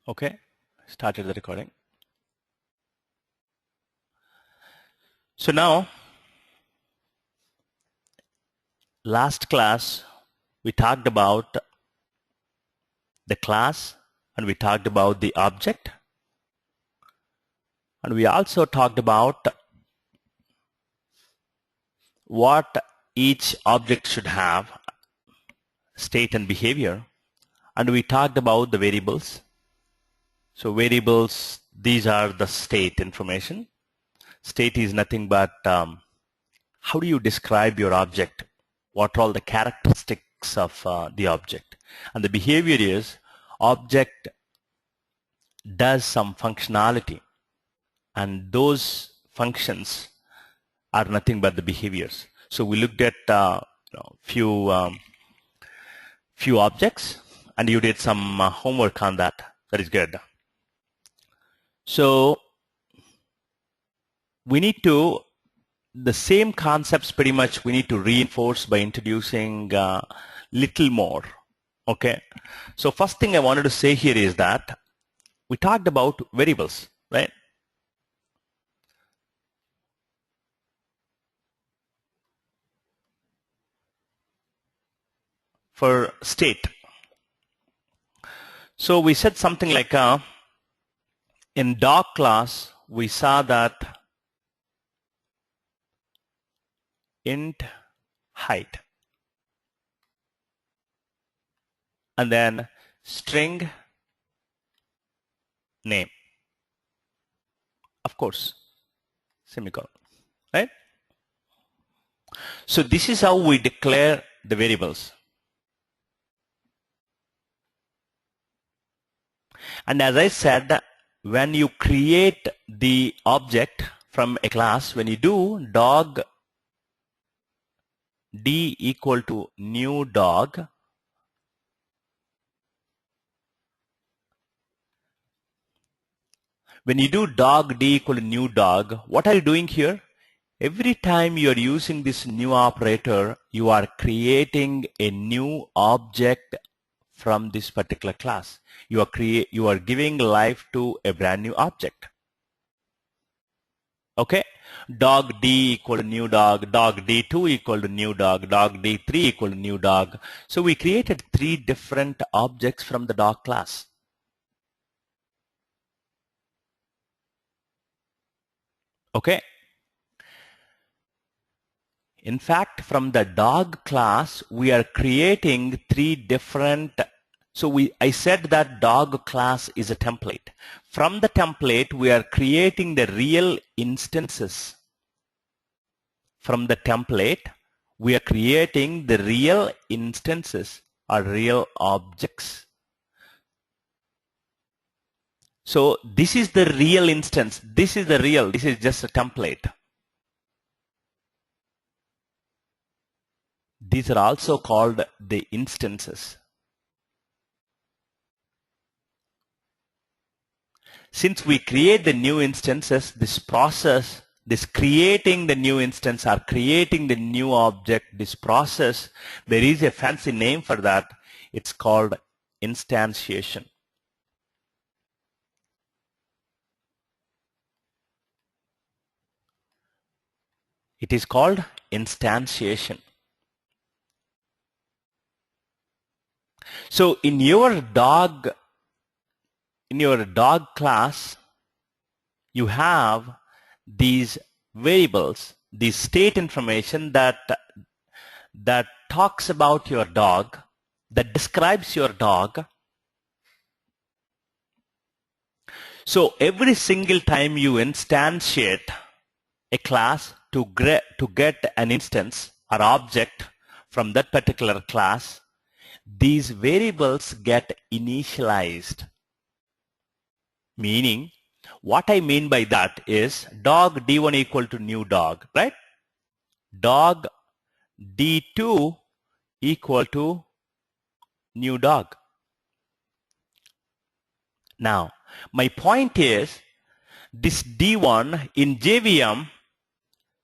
Okay, started the recording. So now, last class, we talked about the class and we talked about the object. And we also talked about what each object should have, state and behavior. And we talked about the variables. So variables, these are the state information. State is nothing but how do you describe your object? What are all the characteristics of the object? And the behavior is object does some functionality, and those functions are nothing but the behaviors. So we looked at few objects, and you did some homework on that. That is good. So we need to, the same concepts pretty much we need to reinforce by introducing little more. Okay. So first thing I wanted to say here is that we talked about variables, right? For state. So we said something like in dog class, we saw that int height and then string name, of course, semicolon, right? So this is how we declare the variables. And as I said, when you create the object from a class, when you do dog d equal to new dog, when you do dog d equal to new dog, what are you doing here? Every time you are using this new operator, you are creating a new object from this particular class. You are giving life to a brand new object. Okay? Dog D equal to new dog, dog D2 equal to new dog, dog D3 equal to new dog. So we created 3 different objects from the dog class. Okay? In fact, from the dog class, we are creating 3 different. So I said that dog class is a template. From the template, we are creating the real instances. From the template, we are creating the real instances or real objects. So this is the real instance. This is the real. This is just a template. These are also called the instances. Since we create the new instances, this process, this creating the new instance or creating the new object, this process, there is a fancy name for that. It's called instantiation. It is called instantiation. So in your dog class, you have these variables, these state information that talks about your dog, that describes your dog. So every single time you instantiate a class to get an instance or object from that particular class, these variables get initialized. Meaning, what I mean by that is dog D1 equal to new dog, right? Dog D2 equal to new dog. Now, my point is this D1 in JVM,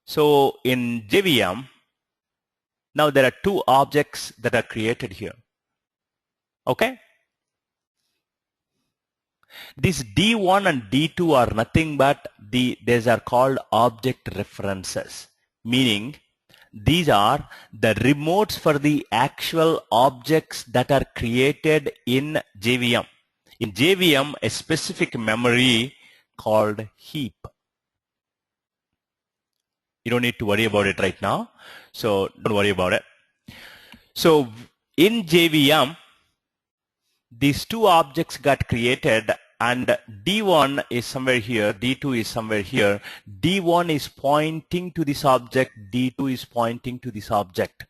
so in JVM, now there are 2 objects that are created here. Okay? These D1 and D2 are nothing but these are called object references, meaning these are the remotes for the actual objects that are created in JVM. In JVM, a specific memory called heap. You don't need to worry about it right now, so don't worry about it. So in JVM, these two objects got created, and D1 is somewhere here, D2 is somewhere here. D1 is pointing to this object, D2 is pointing to this object.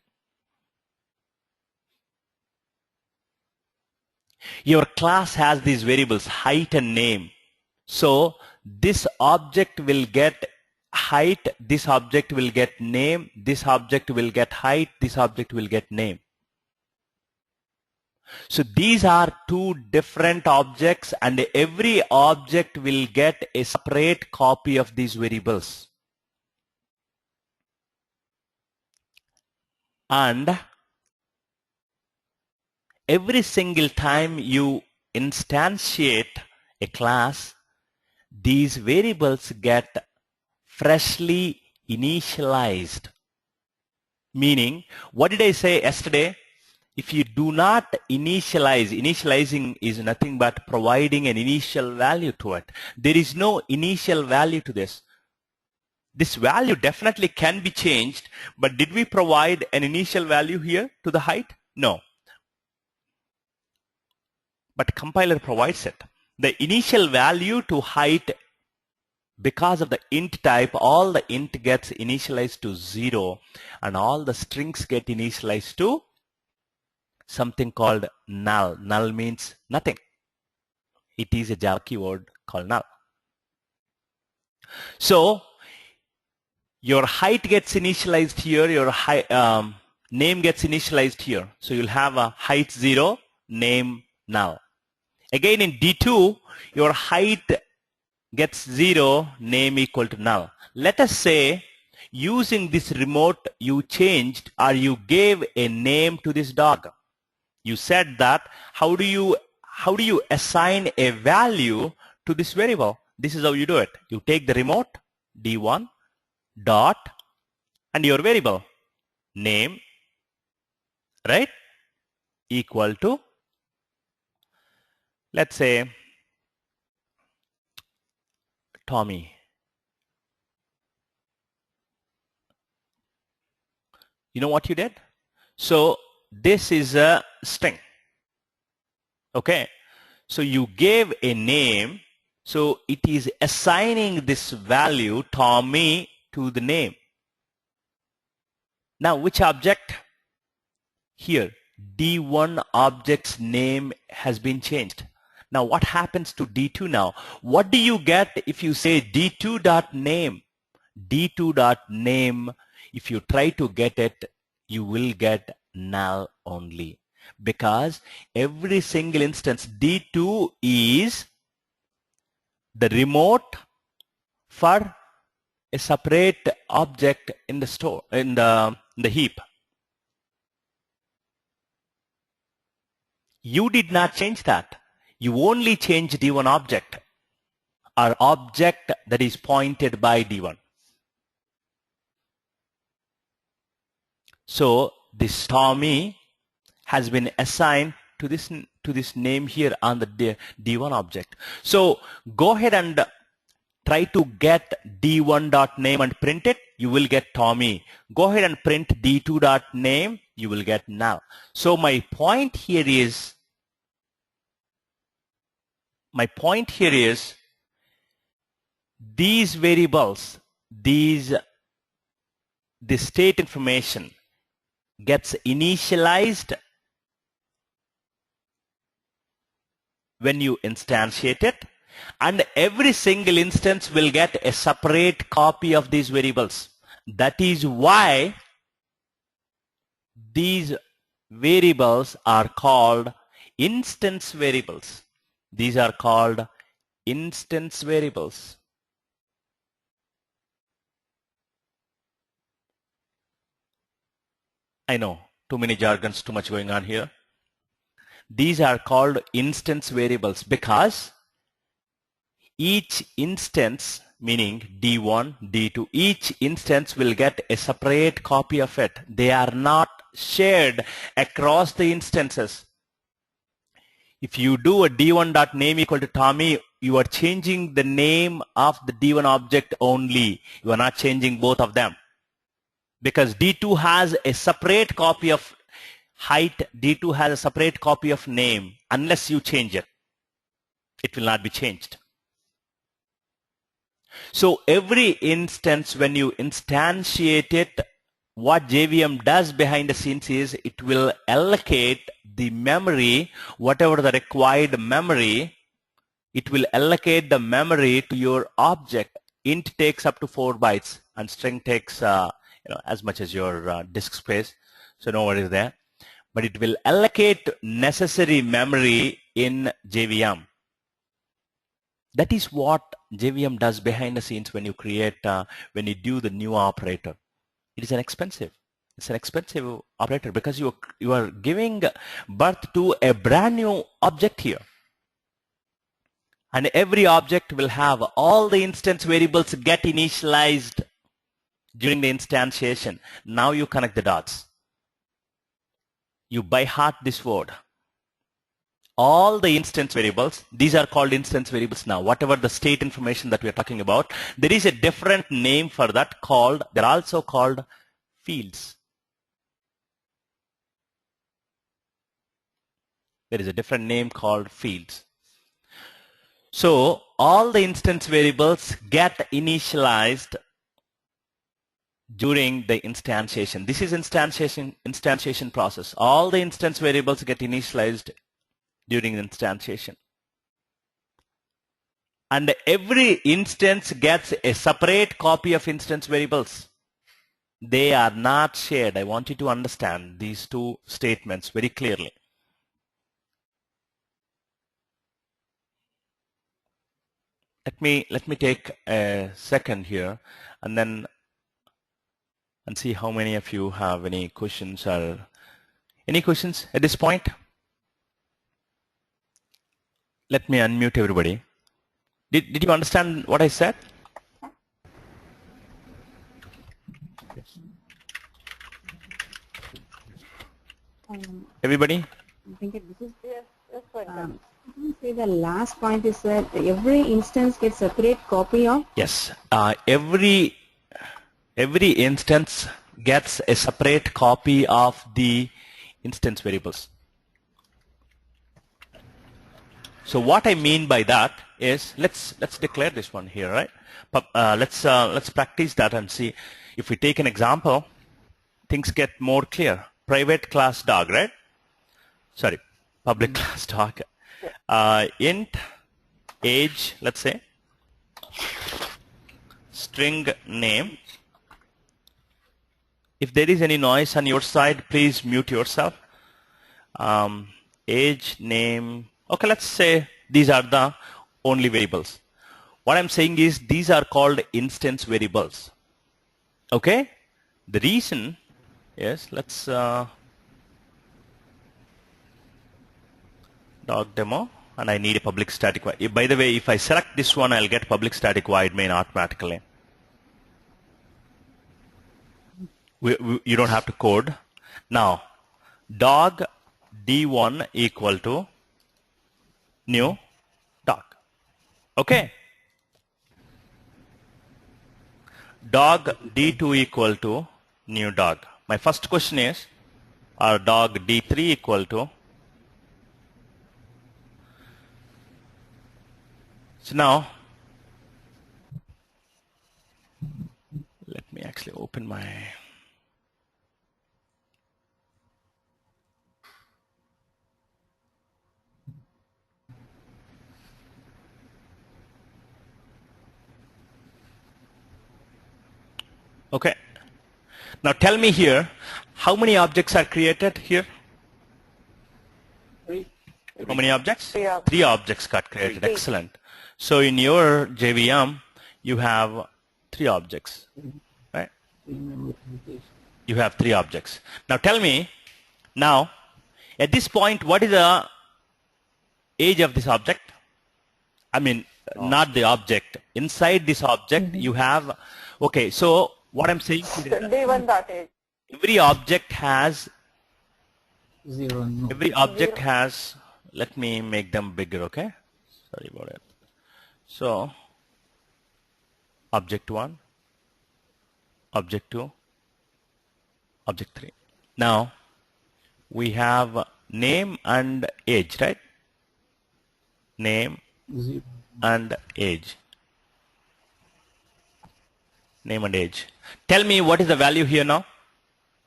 Your class has these variables, height and name. So this object will get height, this object will get name, this object will get height, this object will get name. So these are two different objects, and every object will get a separate copy of these variables. And every single time you instantiate a class, these variables get freshly initialized. Meaning, what did I say yesterday? If you do not initialize, initializing is nothing but providing an initial value to it. There is no initial value to this. This value definitely can be changed, but did we provide an initial value here to the height? No. But compiler provides it. The initial value to height, because of the int type, all the int gets initialized to 0, and all the strings get initialized to something called null. Null means nothing. It is a Java keyword called null. So your height gets initialized here, your name gets initialized here. So you'll have a height 0, name null. Again in D2, your height gets 0, name equal to null. Let us say using this remote you changed or you gave a name to this dog. You said that how do you assign a value to this variable? This is how you do it. You take the remote D1 dot and your variable name, right, equal to, let's say, Tommy. You know what you did? So this is a string. Okay. So you gave a name. So it is assigning this value Tommy to the name. Now which object? Here D1 object's name has been changed. Now what happens to D2 now? What do you get if you say D2.name? D2.name, if you try to get it, you will get null only, because every single instance D2 is the remote for a separate object in the store, in the heap. You did not change that. You only changed D1 object, or object that is pointed by D1. So this Tommy has been assigned to this name here on the D1 object. So go ahead and try to get D1.name and print it. You will get Tommy. Go ahead and print D2.name. You will get null. So my point here is these variables, this state information gets initialized when you instantiate it, and every single instance will get a separate copy of these variables. That is why these variables are called instance variables. These are called instance variables. I know, too many jargons, too much going on here. These are called instance variables because each instance, meaning D1, D2, each instance will get a separate copy of it. They are not shared across the instances. If you do a D1.name equal to Tommy, you are changing the name of the D1 object only. You are not changing both of them. Because D2 has a separate copy of height, D2 has a separate copy of name. Unless you change it, it will not be changed. So every instance, when you instantiate it, what JVM does behind the scenes is it will allocate the memory, whatever the required memory, it will allocate the memory to your object. Int takes up to 4 bytes and string takes as much as your disk space. So no worries there. But it will allocate necessary memory in JVM. That is what JVM does behind the scenes when you create, when you do the new operator. It is expensive. It's an expensive operator because you are giving birth to a brand new object here. And every object will have all the instance variables get initialized during the instantiation. Now you connect the dots. You by heart this word. All the instance variables, these are called instance variables now. Whatever the state information that we are talking about, there is a different name for that called, they're also called fields. There is a different name called fields. So all the instance variables get initialized during the instantiation. This is instantiation process. All the instance variables get initialized during instantiation. And every instance gets a separate copy of instance variables. They are not shared. I want you to understand these two statements very clearly. Let me take a second here and see how many of you have any questions or any questions at this point. Let me unmute everybody. Did you understand what I said? Everybody? I think this is say the last point is that every instance gets a separate copy of. Yes. Every instance gets a separate copy of the instance variables. So what I mean by that is let's declare this one here, right? Let's practice that and see. If we take an example, things get more clear. Private class dog, right? Sorry, public class dog. Int age, let's say, string name. If there is any noise on your side, please mute yourself. Age, name. Okay, let's say these are the only variables. What I'm saying is these are called instance variables. Okay? The reason is, let's dog demo, and I need a public static void. By the way, if I select this one, I'll get public static void main automatically. You don't have to code. Now, dog D1 equal to new dog. Okay? Dog D2 equal to new dog. My first question is, are dog D3 equal to? So now, let me actually open my... Okay. Now tell me here, how many objects are created here? How many objects? 3 objects got created. Excellent. So in your JVM, you have 3 objects, right? You have 3 objects. Now tell me, now, at this point, what is the age of this object? I mean, not the object. Inside this object, you have, okay, so what I'm saying is D1.age. every object has, 0, no. every object has, let me make them bigger, okay? Sorry about it. So, object 1, object 2, object 3. Now, we have name and age, right? Name 0. and age. Name and age. Tell me what is the value here now?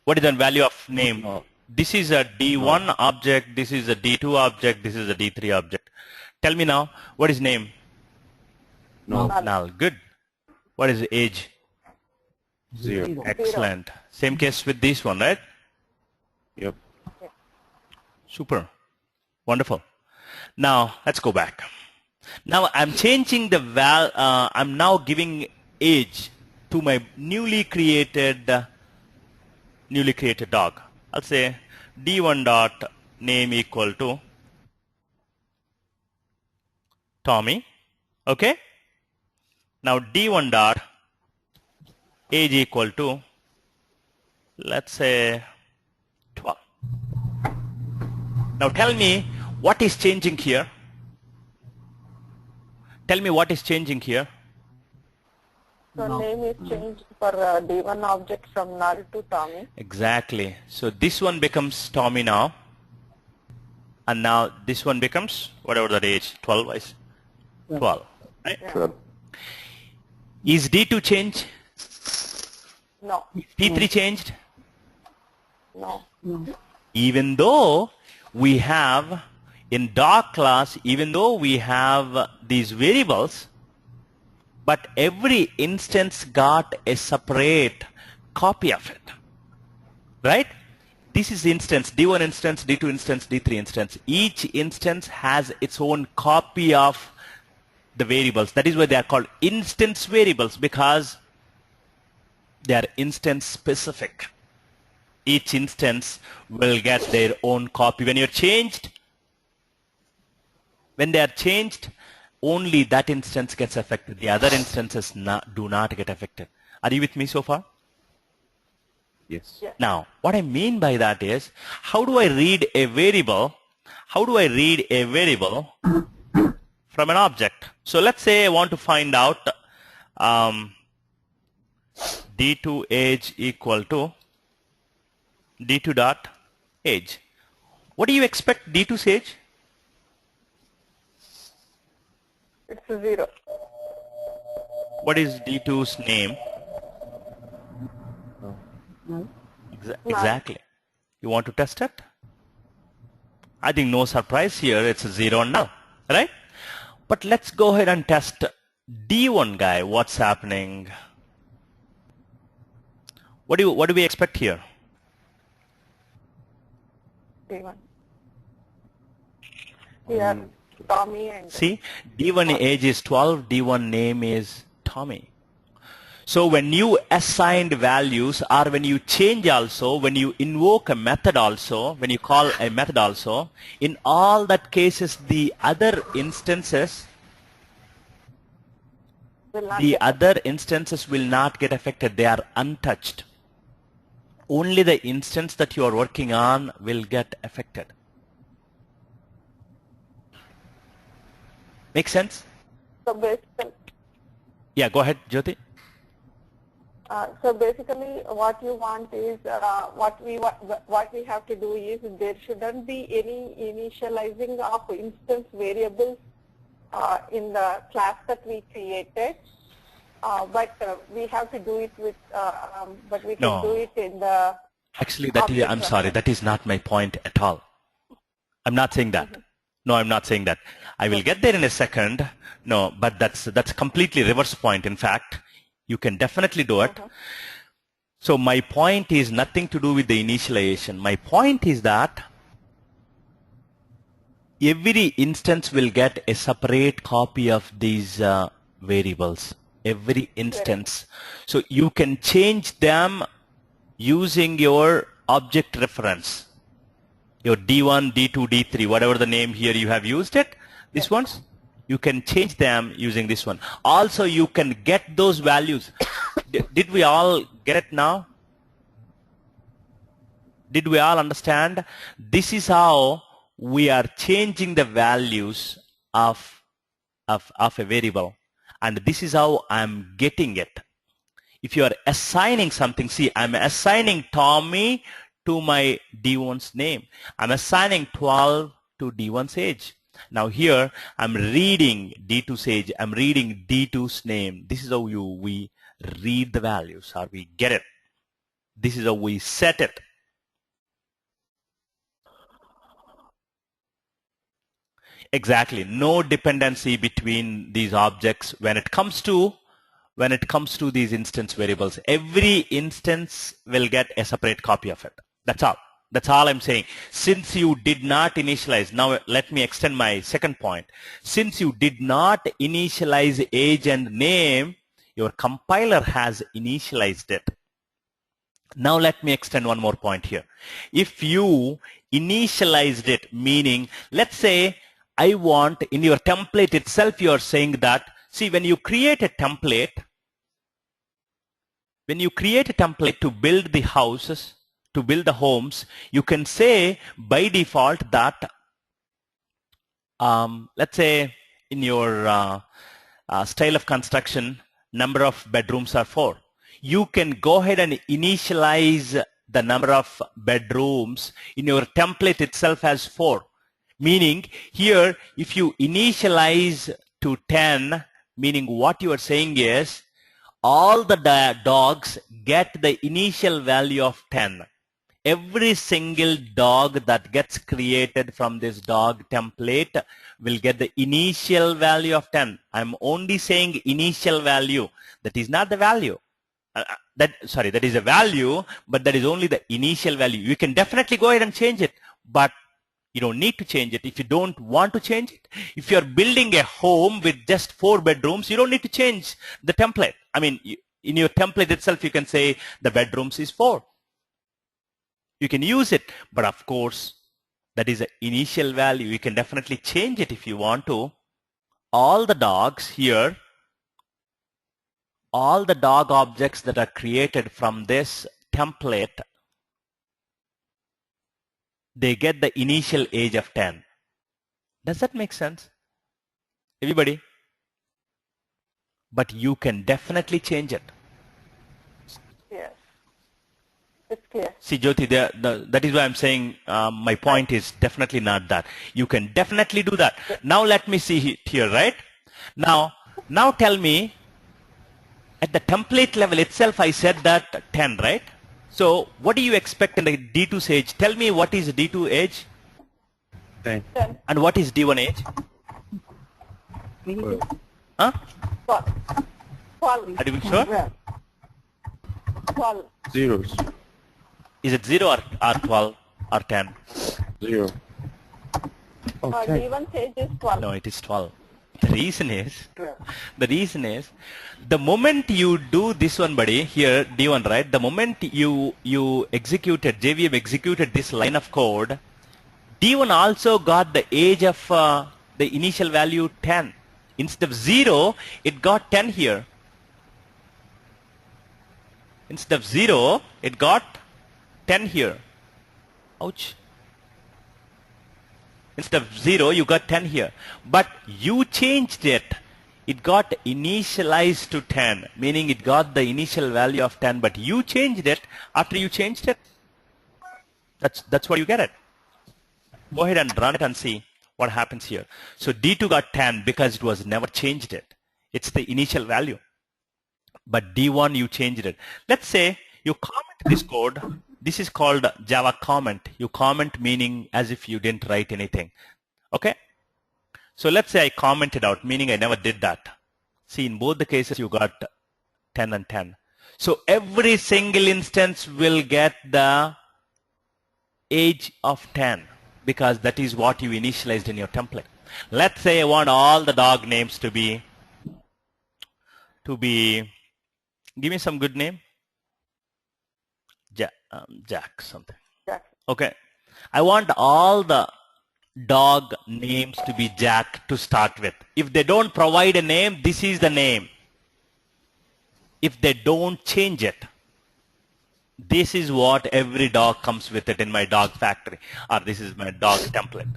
What is the value of name? This is a D1 object, this is a D2 object, this is a D3 object. Tell me now, what is name? Null. Good. What is age? 0. Excellent. Same case with this one, right? Yep. Super. Wonderful. Now, let's go back. Now, I'm changing the I'm now giving age to my newly created dog. I'll say D1 dot name equal to Tommy. Okay? Now, D1 dot age equal to, let's say, 12. Now tell me what is changing here. Tell me what is changing here. So name is changed for D1 object from null to Tommy. Exactly. So this one becomes Tommy now. And now this one becomes whatever that age, 12 is. 12. Right? Yeah. Is D2 changed? No. T3 changed? No. Even though we have in dog class, even though we have these variables, but every instance got a separate copy of it, right? This is instance, D1 instance, D2 instance, D3 instance. Each instance has its own copy of the variables. That is why they are called instance variables, because they are instance specific. Each instance will get their own copy. When they are changed, only that instance gets affected. The other instances do not get affected. Are you with me so far? Yes. Yes. Now, what I mean by that is, how do I read a variable? How do I read a variable from an object? So let's say I want to find out D2 age equal to D2 dot age. What do you expect D2's age? It's 0. What is D2's name? Exactly. You want to test it? I think no surprise here. It's a 0 and null, right? But let's go ahead and test D1 guy. What's happening? What do we expect here? D1. Here, Tommy and... See, D1 age is 12, D1 name is Tommy. So when you assign values, or when you change also, when you invoke a method also, when you call a method also, in all that cases, the other instances will not get affected. They are untouched. Only the instance that you are working on will get affected. Make sense? So basically, yeah, go ahead, Jyoti. So basically, what you want is what we have to do is there shouldn't be any initializing of instance variables in the class that we created, but we have to do it with. But we can do it in the. Actually, I'm sorry. That is not my point at all. I'm not saying that. No, I'm not saying that. I will get there in a second. No, but that's completely reverse point. In fact, you can definitely do it. So my point is nothing to do with the initialization. My point is that every instance will get a separate copy of these variables. Every instance. So you can change them using your object reference. Your D1, D2, D3, whatever the name here you have used it. These ones, You can change them using this one. Also, you can get those values. Did we all get it now? Did we all understand? This is how we are changing the values of a variable. And this is how I'm getting it. If you are assigning something, see, I'm assigning Tommy to my D1's name. I'm assigning 12 to D1's age. Now here, I'm reading D2's age. I'm reading D2's name. This is how we read the values, or we get it. This is how we set it. Exactly. No dependency between these objects when it comes to these instance variables. Every instance will get a separate copy of it. That's all. That's all I'm saying. Since you did not initialize, now let me extend my second point. Since you did not initialize age and name, your compiler has initialized it. Now let me extend one more point here. If you initialized it, meaning, let's say I want, in your template itself, you are saying that, see, when you create a template to build the houses, to build the homes, you can say by default that, let's say in your style of construction, number of bedrooms are 4. You can go ahead and initialize the number of bedrooms in your template itself as 4. Meaning here, if you initialize to 10, meaning what you are saying is all the dogs get the initial value of 10. Every single dog that gets created from this dog template will get the initial value of 10. I'm only saying initial value. That is not the value. That is a value, but that is only the initial value. You can definitely go ahead and change it, but you don't need to change it if you don't want to change it. If you're building a home with just 4 bedrooms, you don't need to change the template. I mean, in your template itself, you can say the bedrooms is 4. You can use it, but of course, that is an initial value. You can definitely change it if you want to. All the dogs here, all the dog objects that are created from this template, they get the initial age of 10. Does that make sense? Everybody? But you can definitely change it. Yes. It's clear. See, Jyoti, that is why I'm saying my point is definitely not that. You can definitely do that. Now let me see it here, right? Now tell me, at the template level itself, I said that 10, right? So what do you expect in the D2's age? Tell me what is D2 age? 10. And what is D1 age? Huh? 12. Are you sure? 12. Zeros. Is it 0 or 12 or 10? 0. D1 age is 12. No, it is 12. The reason is, the moment you do this one, buddy, here, D1, right? The moment you executed, JVM executed this line of code, D1 also got the age of the initial value 10. Instead of 0, it got 10 here. Instead of 0, it got 10 here. Ouch. Instead of 0, you got 10 here. But you changed it. It got initialized to 10, meaning it got the initial value of 10, but you changed it after you changed it. That's what you get it. Go ahead and run it and see what happens here. So D2 got 10 because it was never changed it. It's the initial value. But D1, you changed it. Let's say you comment this code. This is called Java comment. You comment meaning as if you didn't write anything. Okay? So let's say I commented out, meaning I never did that. See, in both the cases, you got 10 and 10. So every single instance will get the age of 10 because that is what you initialized in your template. Let's say I want all the dog names to be, give me some good name. Jack something. Jack. Okay. I want all the dog names to be Jack to start with. If they don't provide a name, this is the name. If they don't change it, this is what every dog comes with it in my dog factory, or this is my dog template.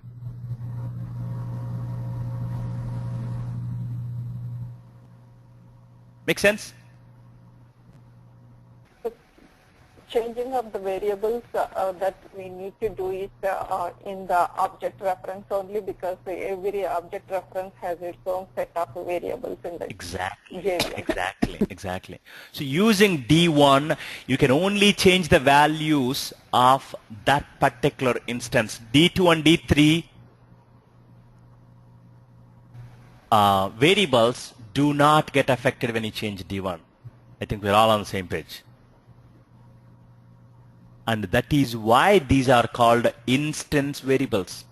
Make sense? Changing of the variables that we need to do is in the object reference only, because every object reference has its own set of variables in the Exactly. So using D1, you can only change the values of that particular instance. D2 and D3 variables do not get affected when you change D1. I think we're all on the same page. And that is why these are called instance variables.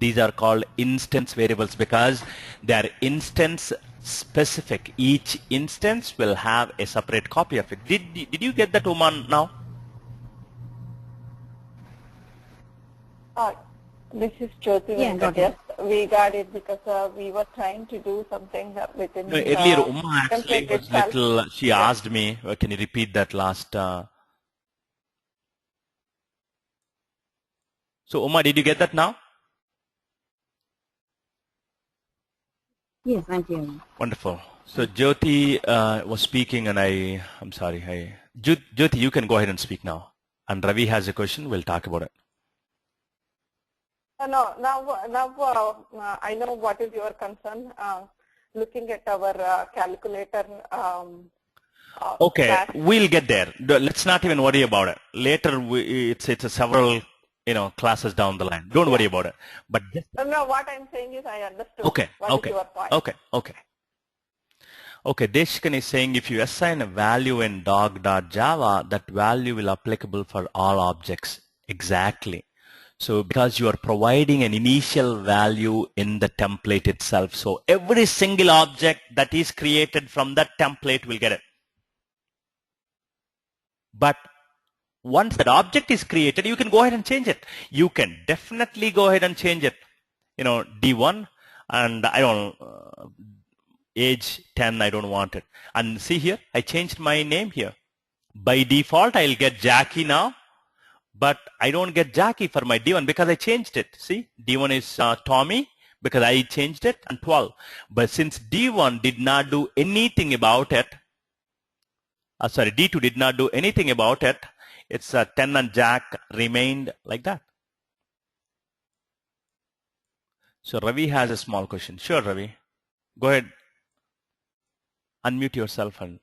These are called instance variables because they are instance specific. Each instance will have a separate copy of it. Did you get that, Oman, now? This is Jyoti. Yeah, Yes, we got it because we were trying to do something within No, earlier, Uma actually was itself. little, she asked me, can you repeat that last? So, Uma, did you get that now? Yes, I'm hearing. Wonderful. So, Jyoti was speaking and I'm sorry. Jyoti, you can go ahead and speak now. And Ravi has a question. We'll talk about it. No, now I know what is your concern. Looking at our calculator. Okay, we'll get there. Let's not even worry about it. Later, it's a several classes down the line. Don't worry about it. But no, what I'm saying is I understood. Okay. What is your point? Okay. Deshkan is saying if you assign a value in dog.java, that value will applicable for all objects. Exactly. So because you are providing an initial value in the template itself, so every single object that is created from that template will get it. But once that object is created, you can go ahead and change it. You can definitely go ahead and change it. D1, and I don't age 10, I don't want it. And see here, I changed my name here. By default, I'll get Jackie now. But I don't get Jackie for my D1 because I changed it. See, D1 is Tommy because I changed it, and 12. But since D1 did not do anything about it, D2 did not do anything about it, it's 10 and Jack remained like that. So Ravi has a small question. Sure, Ravi. Go ahead. Unmute yourself. And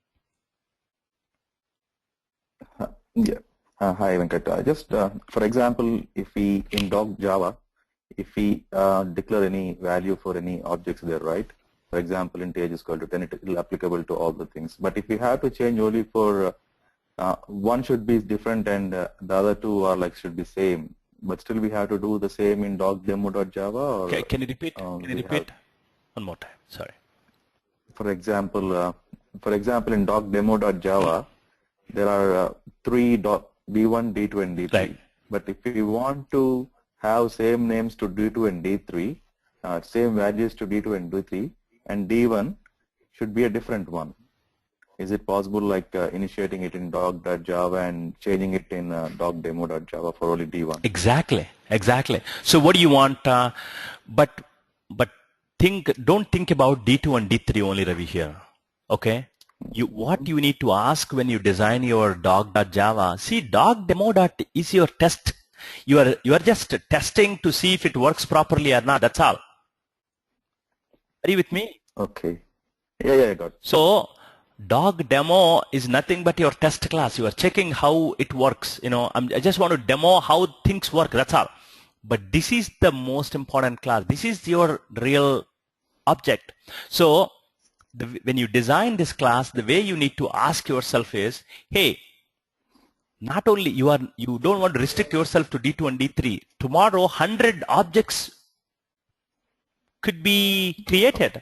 yeah. Hi, Venkat. Just for example, if we in dog Java, if we declare any value for any objects there, right? For example, int age is equal to 10, it is applicable to all the things. But if we have to change only for one should be different and the other two are should be same, but still we have to do the same in dog demo.java. Or okay, can you repeat? Can you repeat one more time? Sorry. For example, in dog demo.java, there are three D1, D2, and D3. Right. But if we want to have same names to D2 and D3, same values to D2 and D3, and D1 should be a different one. Is it possible initiating it in dog.java and changing it in dog-demo.java for only D1? Exactly. So what do you want? But don't think about D2 and D3 only, Ravi, here. Okay? What you need to ask when you design your dog.java, see, dog-demo is your test. You are just testing to see if it works properly or not. That's all. Are you with me? Okay. Yeah, I got it. So dog demo is nothing but your test class. You are checking how it works. I just want to demo how things work. That's all. But this is the most important class. This is your real object. So when you design this class, the way you need to ask yourself is, hey, not only you don't want to restrict yourself to D2 and D3. Tomorrow, 100 objects could be created.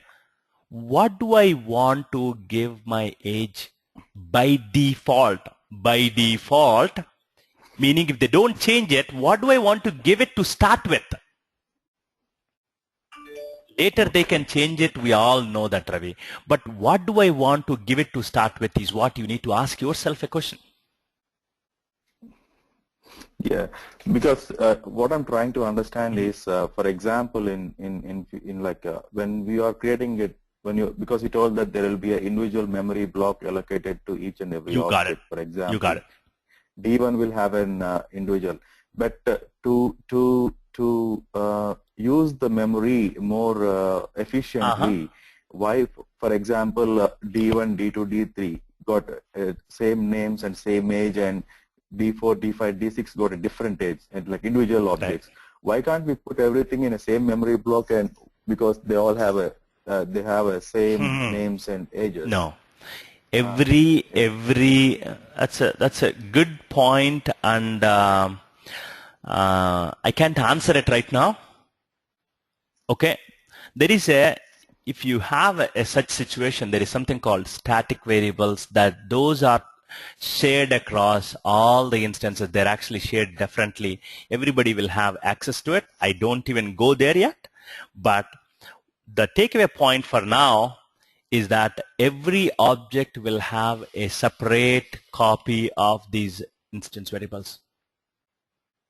What do I want to give my age by default? By default, Meaning if they don't change it, what do I want to give it to start with? Later they can change it, we all know that, Ravi. But what do I want to give it to start with is what you need to ask yourself a question. Yeah, because what I'm trying to understand is, for example, in like when we are creating it, because you told that there will be an individual memory block allocated to each and every You got object. it. For example, You got it. D1 will have an individual, but to use the memory more efficiently, why, for example, D1, D2, D3 got same names and same age, and D4, D5, D6 got a different age and like individual objects. Right. Why can't we put everything in a same memory block, and because they all have a same names and ages? No. Every that's a good point, and I can't answer it right now. Okay, there is if you have such situation, there is something called static variables, that those are shared across all the instances. They're actually shared differently. Everybody will have access to it. I don't even go there yet, but the takeaway point for now is that every object will have a separate copy of these instance variables.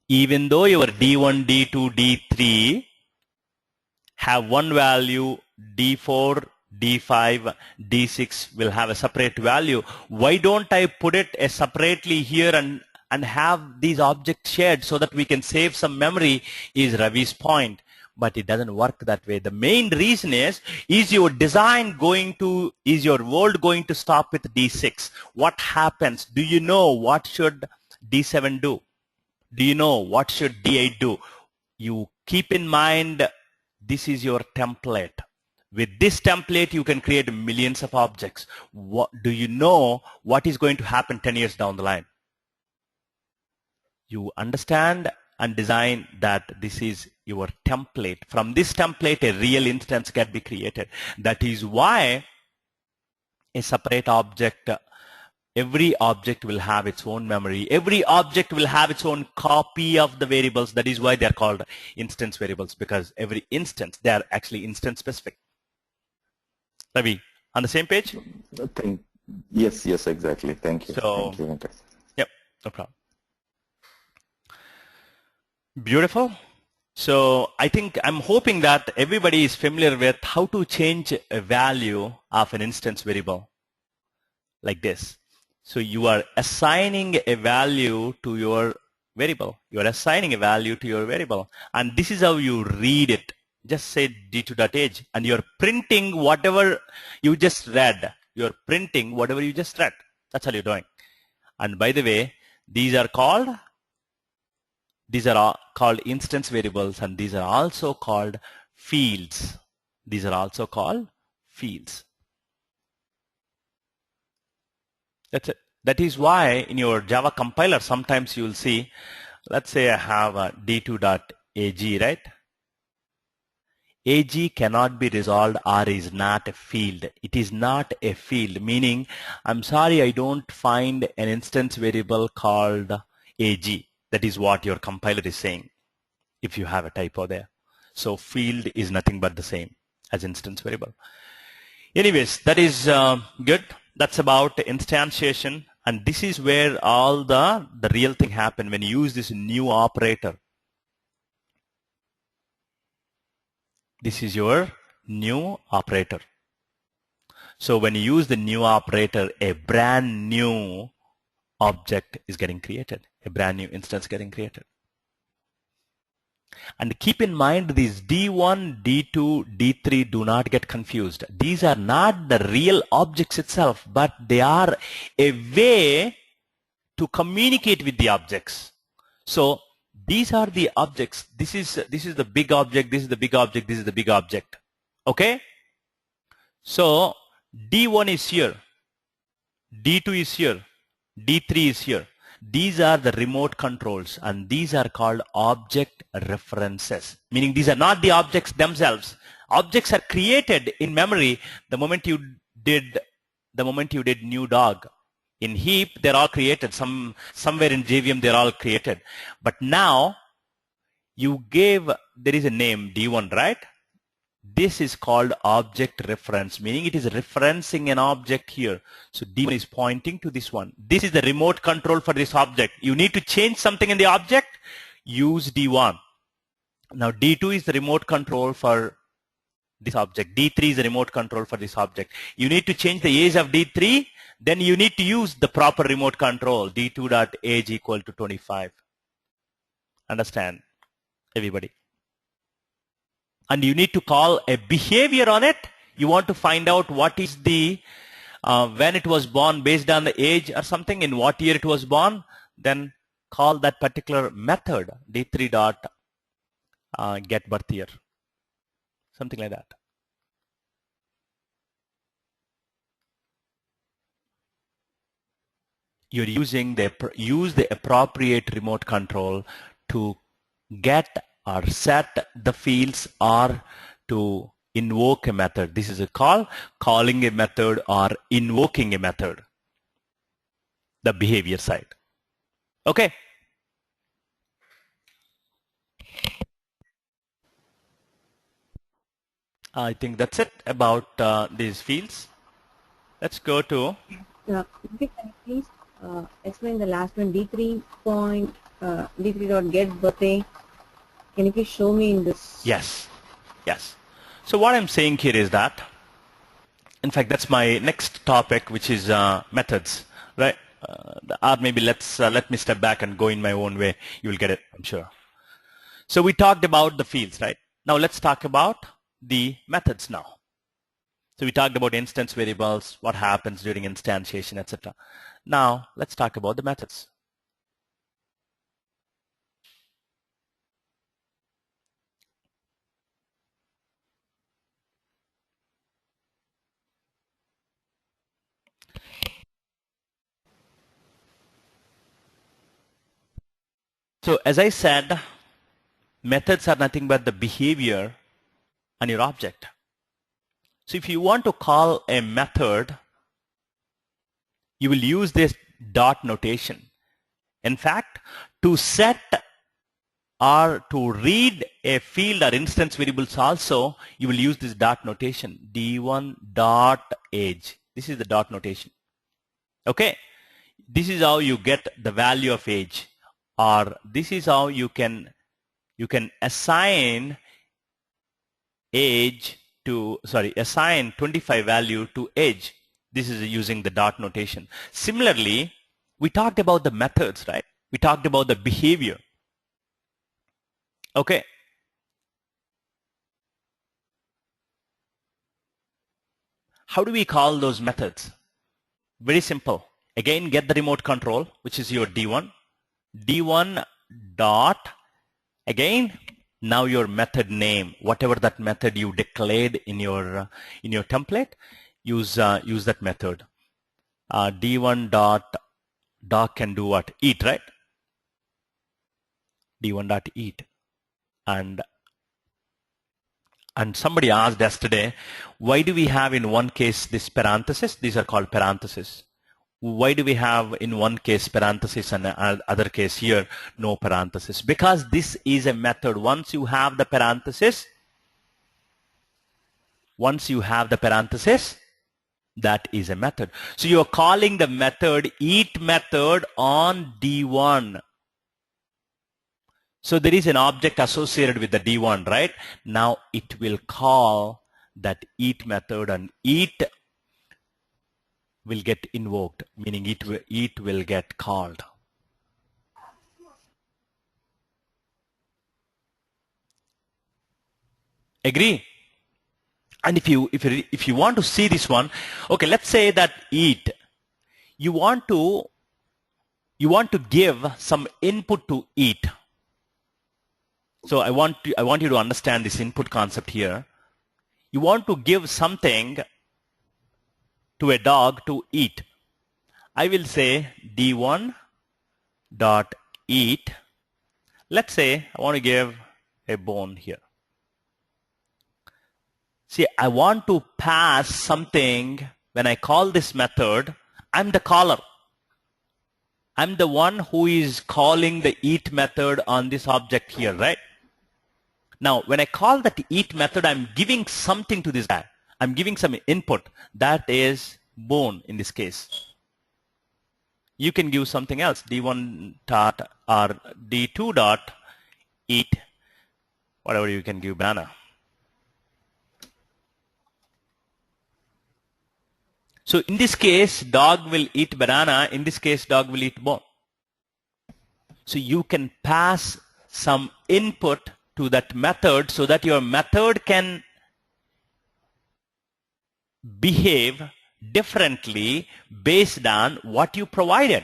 Even though your D1, D2, D3 have one value, D4, D5, D6 will have a separate value. Why don't I put it separately here and have these objects shared so that we can save some memory, is Ravi's point. But it doesn't work that way. The main reason is your design going to, is your world going to stop with D6? What happens? Do you know what should D7 do? Do you know what should D8 do? You keep in mind, this is your template. With this template, you can create millions of objects. What do you know what is going to happen 10 years down the line? You understand and design that this is your template. From this template, a real instance can be created. That is why a separate object, every object will have its own memory. Every object will have its own copy of the variables. That is why they're called instance variables, because every instance, they are actually instance specific. Ravi, on the same page? Yes, exactly. Thank you. So, thank you. Yep, no problem. Beautiful. So I think I'm hoping that everybody is familiar with how to change a value of an instance variable like this. So you are assigning a value to your variable. You are assigning a value to your variable. And this is how you read it. Just say d2.age, and you're printing whatever you just read. You're printing whatever you just read. That's all you're doing. And by the way, these are called instance variables, and these are also called fields. These are also called fields. That's it. That is why in your Java compiler, sometimes you will see, let's say I have a d2.ag, right? AG cannot be resolved or is not a field. It is not a field, meaning, I'm sorry, I don't find an instance variable called AG. That is what your compiler is saying, if you have a typo there. So field is nothing but the same as instance variable. Anyways, that is good. That's about instantiation. And this is where all the real thing happen when you use this new operator. This is your new operator. So when you use the new operator, a brand new object is getting created. A brand new instance getting created. And keep in mind, these D1, D2, D3 do not get confused. These are not the real objects itself, but they are a way to communicate with the objects. So these are the objects. This is the big object. This is the big object. This is the big object. Okay? So D1 is here. D2 is here. D3 is here. These are the remote controls, and these are called object references, meaning these are not the objects themselves. Objects are created in memory the moment you did new dog. In heap, they're all created. Somewhere in JVM, they're all created. But now, there is a name, D1, right? This is called object reference, meaning it is referencing an object here. So D1 is pointing to this one. This is the remote control for this object. You need to change something in the object, use D1. Now D2 is the remote control for this object. D3 is the remote control for this object. You need to change the age of D3, then you need to use the proper remote control, D2.age equal to 25. Understand, everybody? And you need to call a behavior on it. You want to find out what is the, when it was born based on the age or something, in what year it was born, then call that particular method, D3 dot get birth year. Something like that. You're use the appropriate remote control to get or set the fields or to invoke a method. This is a calling a method or invoking a method. The behavior side. Okay. I think that's it about these fields. Let's go to. Can you please explain the last one, D3 dot get birthday? Can you please show me in this? Yes. So what I'm saying here is that, in fact, that's my next topic, which is methods, right? Or maybe let me step back and go in my own way. You will get it, I'm sure. So we talked about the fields, right? Now let's talk about the methods now. So we talked about instance variables, what happens during instantiation, etc. Now let's talk about the methods. So as I said, methods are nothing but the behavior on your object. So if you want to call a method, you will use this dot notation. In fact, to set or to read a field or instance variables also, you will use this dot notation, D1 dot age. This is the dot notation. Okay. This is how you get the value of age, or this is how you can assign assign 25 value to age. This is using the dot notation. Similarly, we talked about the methods, right? We talked about the behavior. Okay. How do we call those methods? Very simple. Again, get the remote control, which is your D1. D1 dot, again, now your method name, whatever that method you declared in your template, use that method. D1 dot doc can do what? Eat, right? D1 dot eat. And somebody asked yesterday, why do we have in one case this parenthesis? These are called parentheses. Why do we have in one case parenthesis and other case here no parenthesis? Because this is a method. Once you have the parenthesis, that is a method. So you are calling the method eat method on D1. So there is an object associated with the D1, right? Now it will call that eat method, and eat will get invoked, meaning it will get called. Agree? And if you want to see this one, okay, let's say that eat, you want to give some input to eat. So I want you to understand this input concept here. You want to give something to a dog to eat. I will say D1 dot eat. Let's say I want to give a bone here. See, I want to pass something. When I call this method, I'm the caller. I'm the one who is calling the eat method on this object here, right? Now, when I call that eat method, I'm giving something to this guy. I'm giving some input. That is bone in this case. You can give something else, d1 dot or d2 dot eat, whatever you can give banana. So in this case, dog will eat banana. In this case, dog will eat bone. So you can pass some input to that method so that your method can behave differently based on what you provided.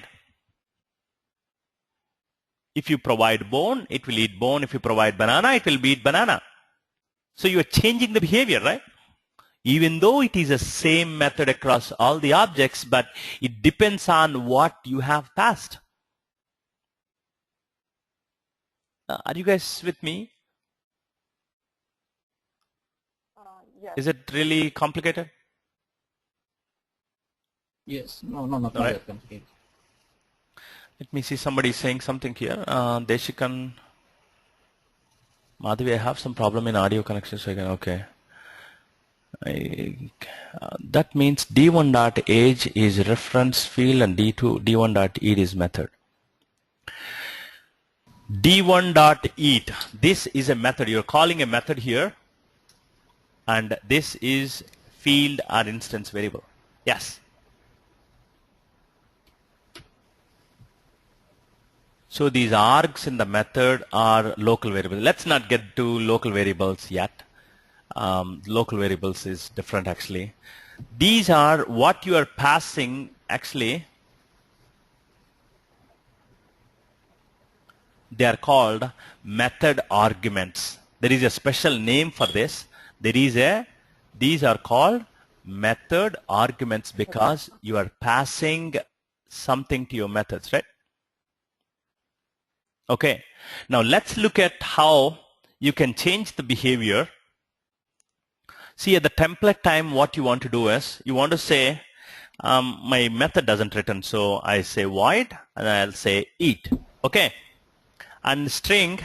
If you provide bone, it will eat bone. If you provide banana, it will eat banana. So you are changing the behavior, right? Even though it is the same method across all the objects, but it depends on what you have passed. Are you guys with me? Yes. Is it really complicated? Yes. No, not All right. that complicated. Let me see, somebody saying something here. Deshikan, Madhavi, I have some problem in audio connection, so I can, okay. That means d1 dot age is reference field and d1 dot eat is method. d1 dot eat, this is a method. You're calling a method here, and this is field or instance variable. Yes. So these args in the method are local variables. Let's not get to local variables yet. Local variables is different actually. These are what you are passing actually. They are called method arguments. There is a special name for this. These are called method arguments because you are passing something to your methods, right? Okay. Now let's look at how you can change the behavior. See, at the template time, what you want to do is, you want to say, my method doesn't return, so I say void, and I'll say eat, okay? And string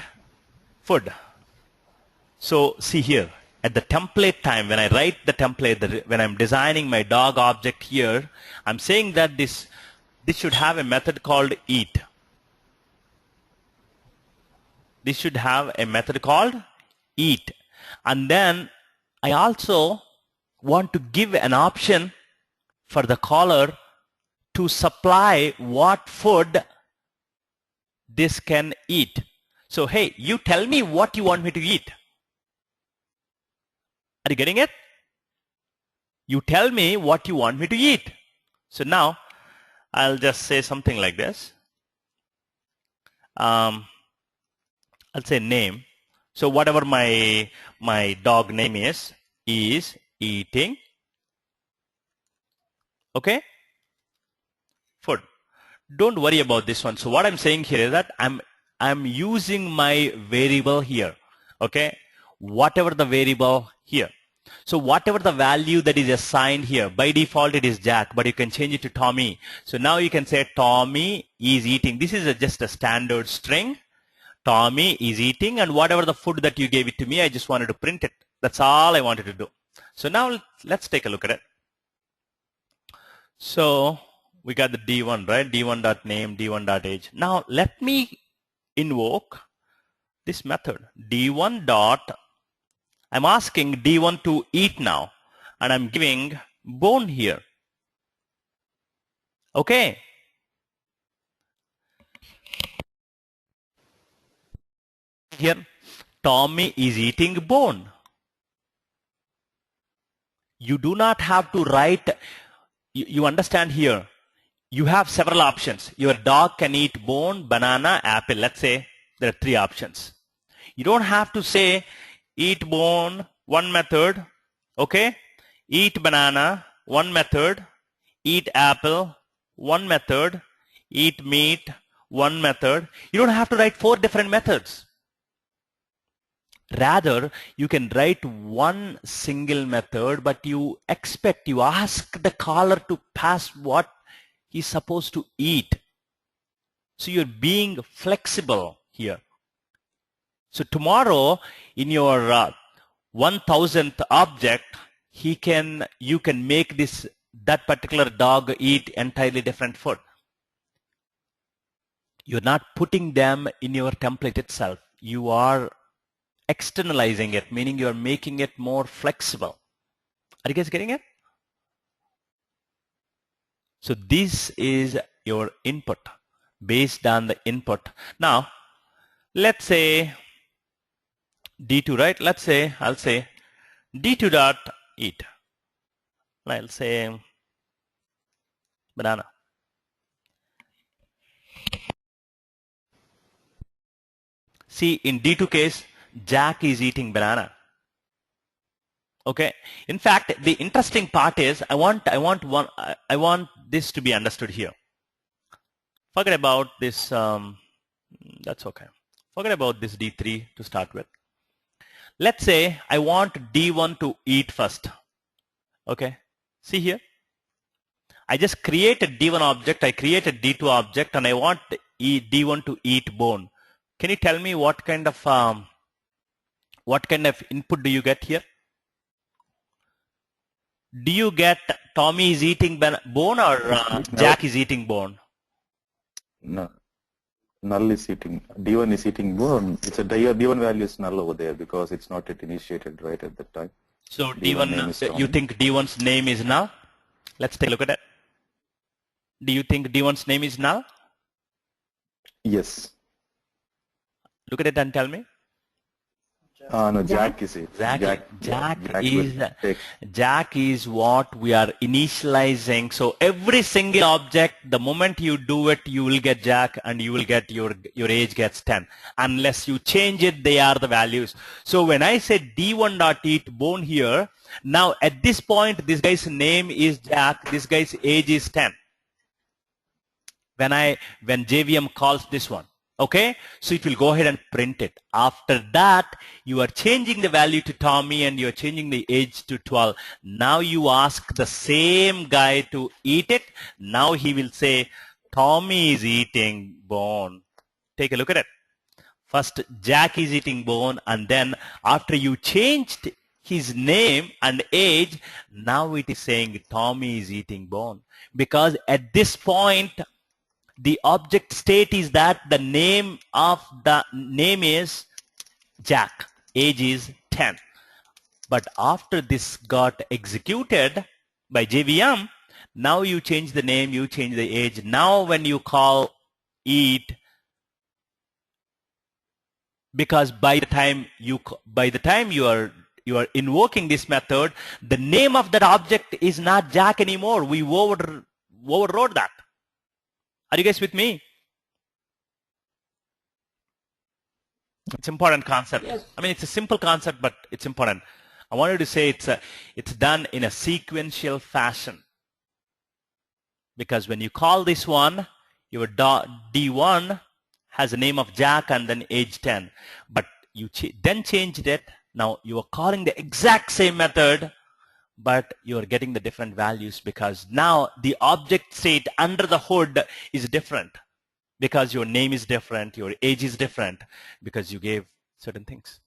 food. So see here, at the template time, when I write the template, when I'm designing my dog object here, I'm saying that this should have a method called eat. This should have a method called eat. And then I also want to give an option for the caller to supply what food this can eat. So, hey, you tell me what you want me to eat. Are you getting it? You tell me what you want me to eat. So now I'll just say something like this. I'll say name. So whatever my dog name is eating, okay, food. Don't worry about this one. So what I'm saying here is that I'm using my variable here, okay, whatever the variable here. So whatever the value that is assigned here, by default it is Jack, but you can change it to Tommy. So now you can say Tommy is eating. This is just a standard string. Tommy is eating, and whatever the food that you gave it to me, I just wanted to print it. That's all I wanted to do. So now let's take a look at it. So we got the D1, right? D1.name, D1.age. Now let me invoke this method. D1 dot, I'm asking D1 to eat now, and I'm giving bone here. Okay. Here, Tommy is eating bone. You do not have to write, you understand here, you have several options. Your dog can eat bone, banana, apple. Let's say there are 3 options. You don't have to say eat bone, one method, okay? Eat banana, one method. Eat apple, one method. Eat meat, one method. You don't have to write 4 different methods. Rather, you can write one single method, but you ask the caller to pass what he's supposed to eat. So you're being flexible here. So tomorrow in your 1000th object, you can make that particular dog eat entirely different food. You're not putting them in your template itself. You are externalizing it, meaning you're making it more flexible. Are you guys getting it? So this is your input based on the input. Now, let's say D2, right? Let's say, I'll say D2 dot eat. I'll say banana. See, in D2 case, Jack is eating banana. Okay. In fact, the interesting part is I want this to be understood here. Forget about this. That's okay. Forget about this D3 to start with. Let's say I want D1 to eat first. Okay. See here. I just created D1 object. I created D2 object, and I want D1 to eat bone. Can you tell me what kind of input do you get here? Do you get Tommy is eating bone or Jack is eating bone? No. Null is eating, D1 is eating bone. It's a D1 value is null over there because it's not yet initiated right at that time. So D1 you think D1's name is null? Let's take a look at it. Do you think D1's name is null? Yes. Look at it and tell me. No, Jack is it. Jack is what we are initializing. So every single object, the moment you do it, you will get Jack and you will get your age gets 10. Unless you change it, they are the values. So when I say D1 dot eat bone here, now at this point, this guy's name is Jack, this guy's age is 10. When JVM calls this one. Okay, so it will go ahead and print it. After that, you are changing the value to Tommy and you are changing the age to 12. Now you ask the same guy to eat it. Now he will say, Tommy is eating bone. Take a look at it. First, Jack is eating bone, and then after you changed his name and age, now it is saying Tommy is eating bone. Because at this point, the object state is that the name is Jack, age is 10. But after this got executed by JVM, now you change the name, you change the age. Now when you call eat, because by the time you are invoking this method, the name of that object is not Jack anymore. We overrode that. Are you guys with me? It's an important concept. Yes. I mean, it's a simple concept, but it's important. I wanted to say it's done in a sequential fashion. Because when you call this one, your D1 has a name of Jack and then age 10. But you then changed it. Now you are calling the exact same method, but you are getting the different values because now the object state under the hood is different because your name is different, your age is different because you gave certain things.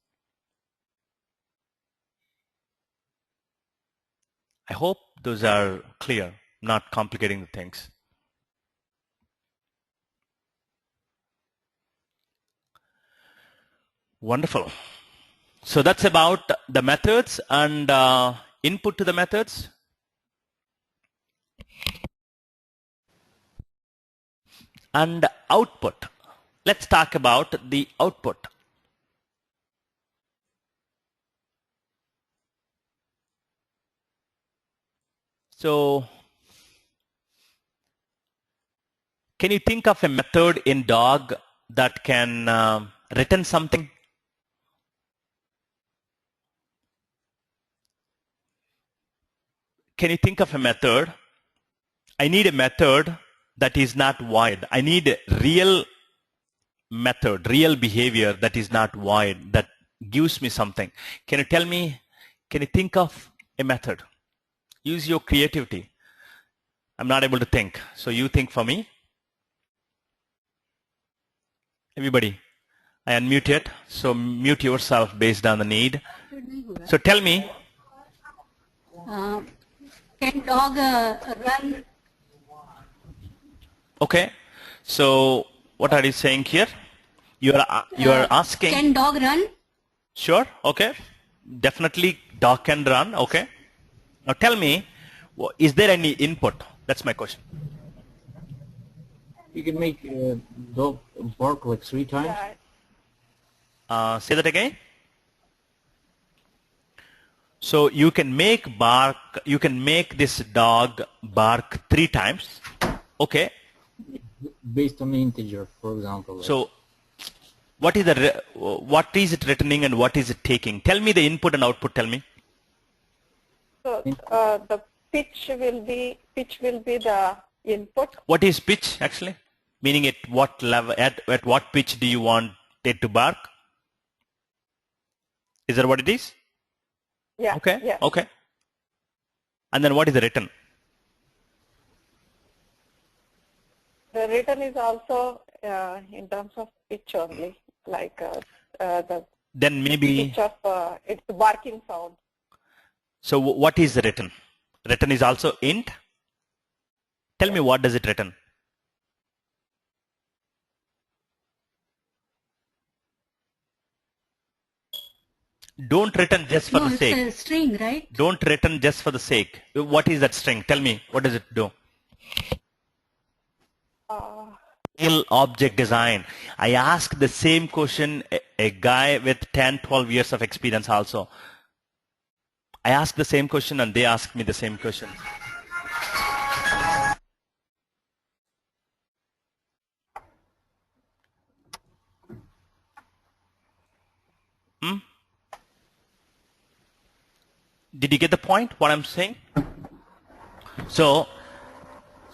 I hope those are clear, not complicating the things. Wonderful. So that's about the methods and input to the methods. And output. Let's talk about the output. So can you think of a method in dog that can return something? Can you think of a method? I need a method that is not void. I need a real method, real behavior that is not void, that gives me something. Can you tell me, can you think of a method? Use your creativity. I'm not able to think, so you think for me. Everybody, I unmuted. So mute yourself based on the need. So tell me. Can dog run? Okay. So what are you saying here? You are asking. Can dog run? Sure. Okay. Definitely dog can run. Okay. Now tell me, is there any input? That's my question. You can make dog bark like 3 times. Yeah. Say that again. So you can make this dog bark 3 times. Okay. Based on the integer, for example. So what is it returning and what is it taking? Tell me the input and output. Tell me. So the pitch will be the input. What is pitch actually? Meaning at what level, at what pitch do you want it to bark? Is that what it is? Yeah. Okay. Yeah. Okay. And then what is the return? The return is also in terms of pitch only, like the Then maybe. pitch of its barking sound. So what is the return? Return is also int. Tell me, what does it return? Don't return just for No, the it's sake. a string, right? Don't return just for the sake. What is that string? Tell me, what does it do? Real object design. I asked the same question a guy with 10, 12 years of experience also. I asked the same question and they asked me the same question. Did you get the point, what I'm saying? So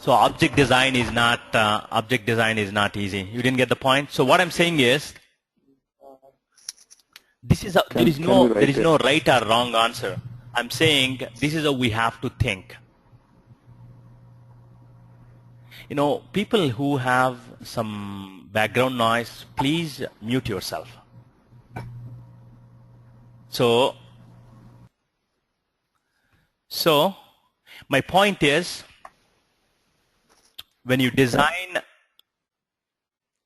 object design is not easy. You didn't get the point. So what I'm saying is, there is no right or wrong answer. I'm saying this is how we have to think. You know, people who have some background noise, please mute yourself. So my point is, when you design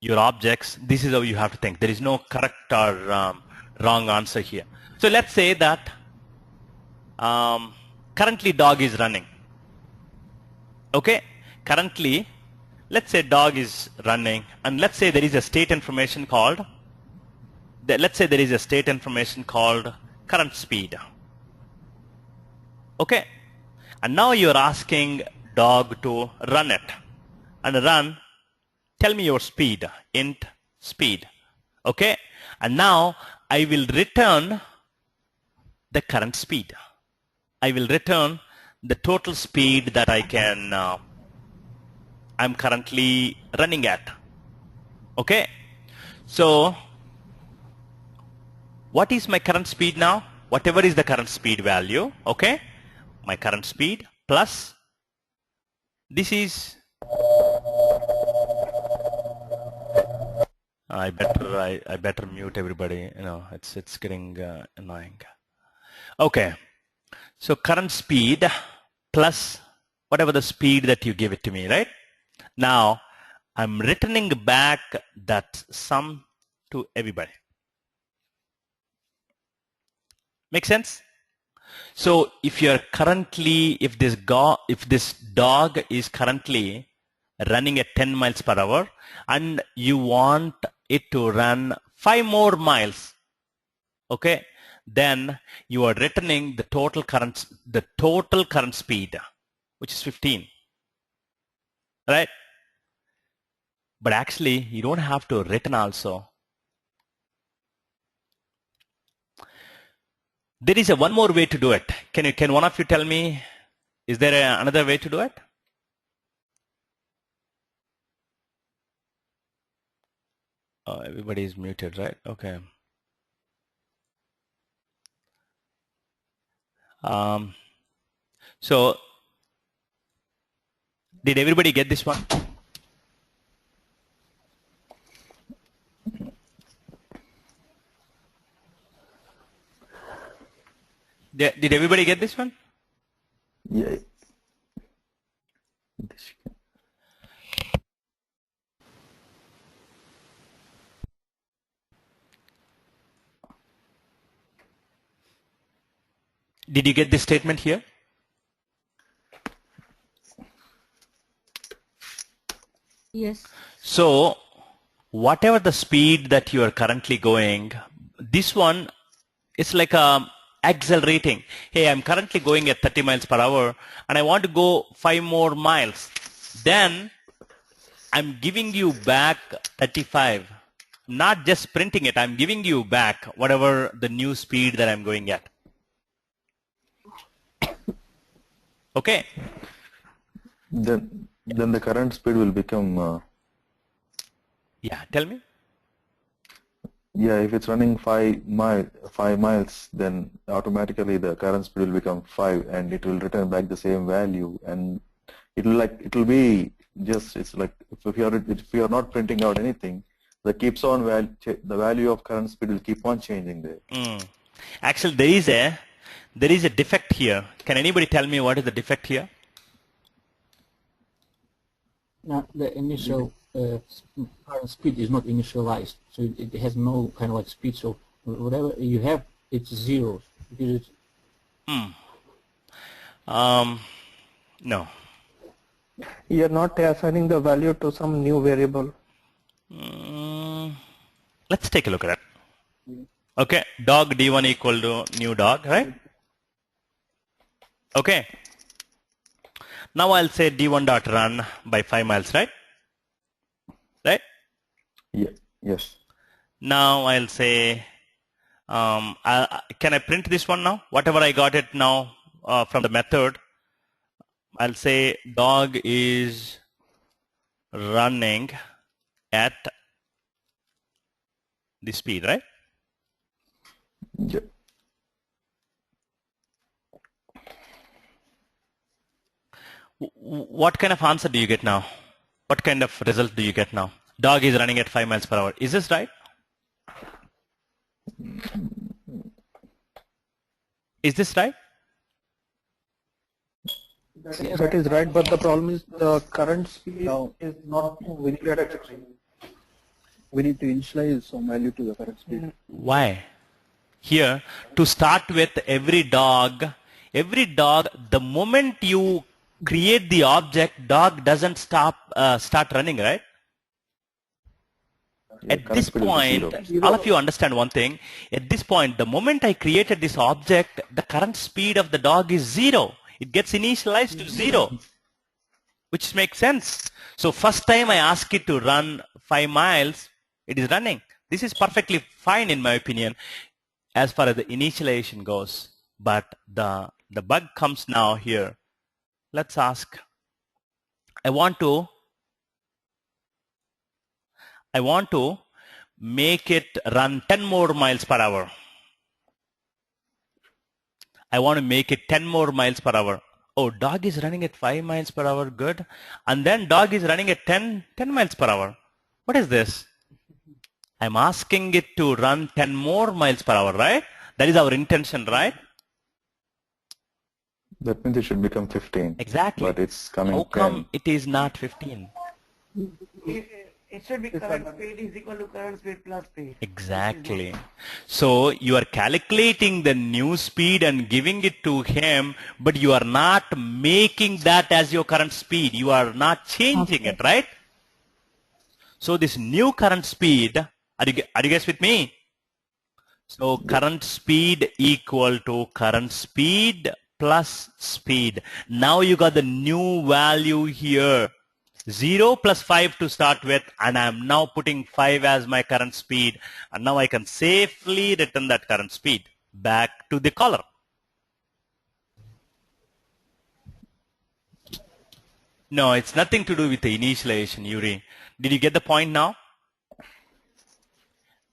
your objects, this is how you have to think. There is no correct or wrong answer here. So let's say that currently dog is running. Okay, currently, let's say dog is running, and let's say there is a state information called, current speed. Okay, and now you're asking dog to run it, and run. Tell me your speed, int speed. Okay, and now I will return the current speed. I will return the total speed that I'm currently running at. Okay, so what is my current speed now? Whatever is the current speed value, okay, my current speed plus this is, I better mute everybody. You know, it's getting annoying. Okay, so current speed plus whatever the speed that you give it to me, right? Now I'm returning back that sum to everybody. Make sense? So if this dog is currently running at 10 miles per hour and you want it to run 5 more miles, okay, then you are returning the total current speed, which is 15, right? But actually you don't have to return also. There is one more way to do it. Can one of you tell me, is there another way to do it? Oh, everybody is muted, right? Okay. So did everybody get this one? Did everybody get this one? Yeah. Did you get this statement here? Yes. So whatever the speed that you are currently going, this one is like accelerating. Hey, I'm currently going at 30 miles per hour and I want to go 5 more miles. Then I'm giving you back 35. Not just sprinting it, I'm giving you back whatever the new speed that I'm going at. Okay. Then the current speed will become. Yeah, tell me. Yeah, if it's running 5 miles, then automatically the current speed will become 5, and it will return back the same value, and it will be just, it's like if you are not printing out anything, the value of current speed will keep on changing there. Actually, there is a defect here. Can anybody tell me what is the defect here? Now, the initial current speed is not initialized, so it has no kind of like speed. So whatever you have, it's zeros because it's. No. You're not assigning the value to some new variable. Let's take a look at it. Okay, dog d1 equal to new dog, right? Okay. Now I'll say d1 dot run by 5 miles, right? Right? Yeah. Yes. Now I'll say, can I print this one now? Whatever I got it now from the method, I'll say dog is running at the speed, right? Yeah. What kind of answer do you get now? What kind of result do you get now? Dog is running at 5 miles per hour. Is this right? Is this right? That is right, but the problem is the current speed is not vindicated. We need to initialize some value to the current speed. Why? Here, to start with, every dog, the moment you create the object, dog doesn't start running, right? Yeah, At current this speed will be point, zero. all of you understand one thing. At this point, the moment I created this object, the current speed of the dog is 0. It gets initialized to 0, which makes sense. So first time I ask it to run 5 miles, it is running. This is perfectly fine in my opinion as far as the initialization goes. But the bug comes now here. Let's ask. I want to make it run 10 more miles per hour. I want to make it 10 more miles per hour. Oh, dog is running at 5 miles per hour. Good. And then dog is running at 10 miles per hour. What is this? I'm asking it to run 10 more miles per hour, right? That is our intention, right? That means it should become 15. Exactly. But it's coming How come 10. it is not 15? It should be current speed is equal to current speed plus speed. Exactly. So you are calculating the new speed and giving it to him, but you are not making that as your current speed. You are not changing it, right? So this new current speed, are you guys with me? So current speed equal to current speed plus speed. Now you got the new value here. 0 plus 5 to start with, and I'm now putting 5 as my current speed, and now I can safely return that current speed back to the caller. No, it's nothing to do with the initialization, Yuri. Did you get the point now?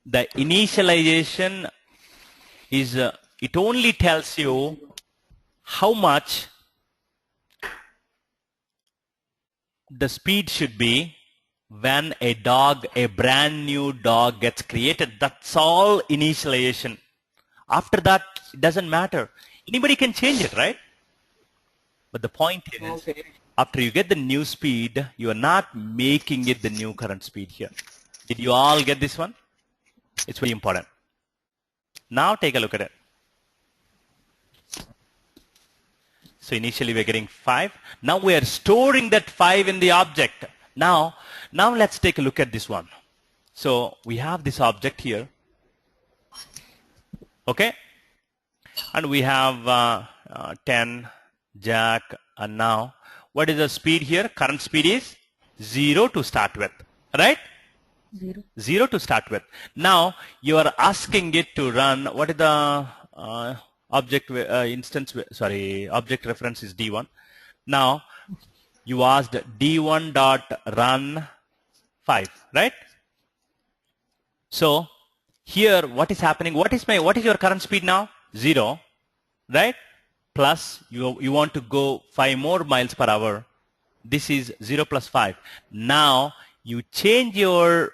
The initialization is, it only tells you how much the speed should be when a brand new dog gets created. That's all initialization. After that, it doesn't matter. Anybody can change it, right? But the point is, Okay. after you get the new speed, you are not making it the new current speed here. Did you all get this one? It's very important. Now take a look at it. So initially we're getting 5. Now we are storing that 5 in the object. Now let's take a look at this one. So we have this object here. Okay? And we have 10, jack, and now what is the speed here? Current speed is 0 to start with. Right? 0. 0 to start with. Now you are asking it to run, what is the object object reference is D1. Now you asked D1 dot run 5, right? So here what is happening? What is your current speed now? 0, right? Plus you want to go 5 more miles per hour. This is 0 plus 5. Now you change your,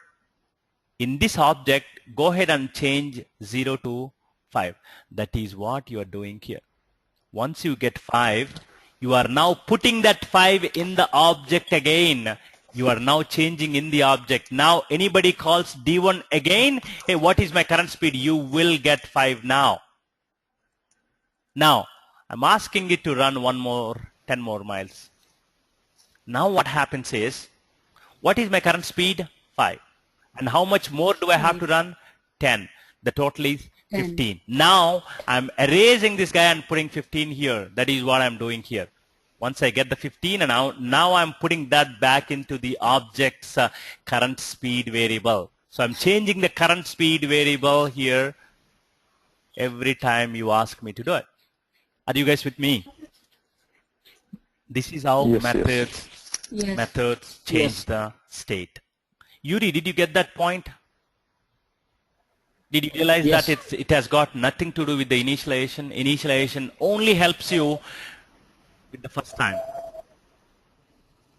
in this object, go ahead and change 0 to 5. That is what you are doing here. Once you get 5, you are now putting that 5 in the object again. You are now changing in the object. Now anybody calls D1 again, hey, what is my current speed? You will get 5 now. Now I'm asking it to run 10 more miles. Now what happens is, what is my current speed? 5. And how much more do I have to run? 10. The total is 15. Now I'm erasing this guy and putting 15 here. That is what I'm doing here. Once I get the 15, and now I'm putting that back into the object's current speed variable. So I'm changing the current speed variable here every time you ask me to do it. Are you guys with me? This is how Yes, methods change the state. Yuri, did you get that point? Did you realize that it has got nothing to do with the initialization? Initialization only helps you with the first time.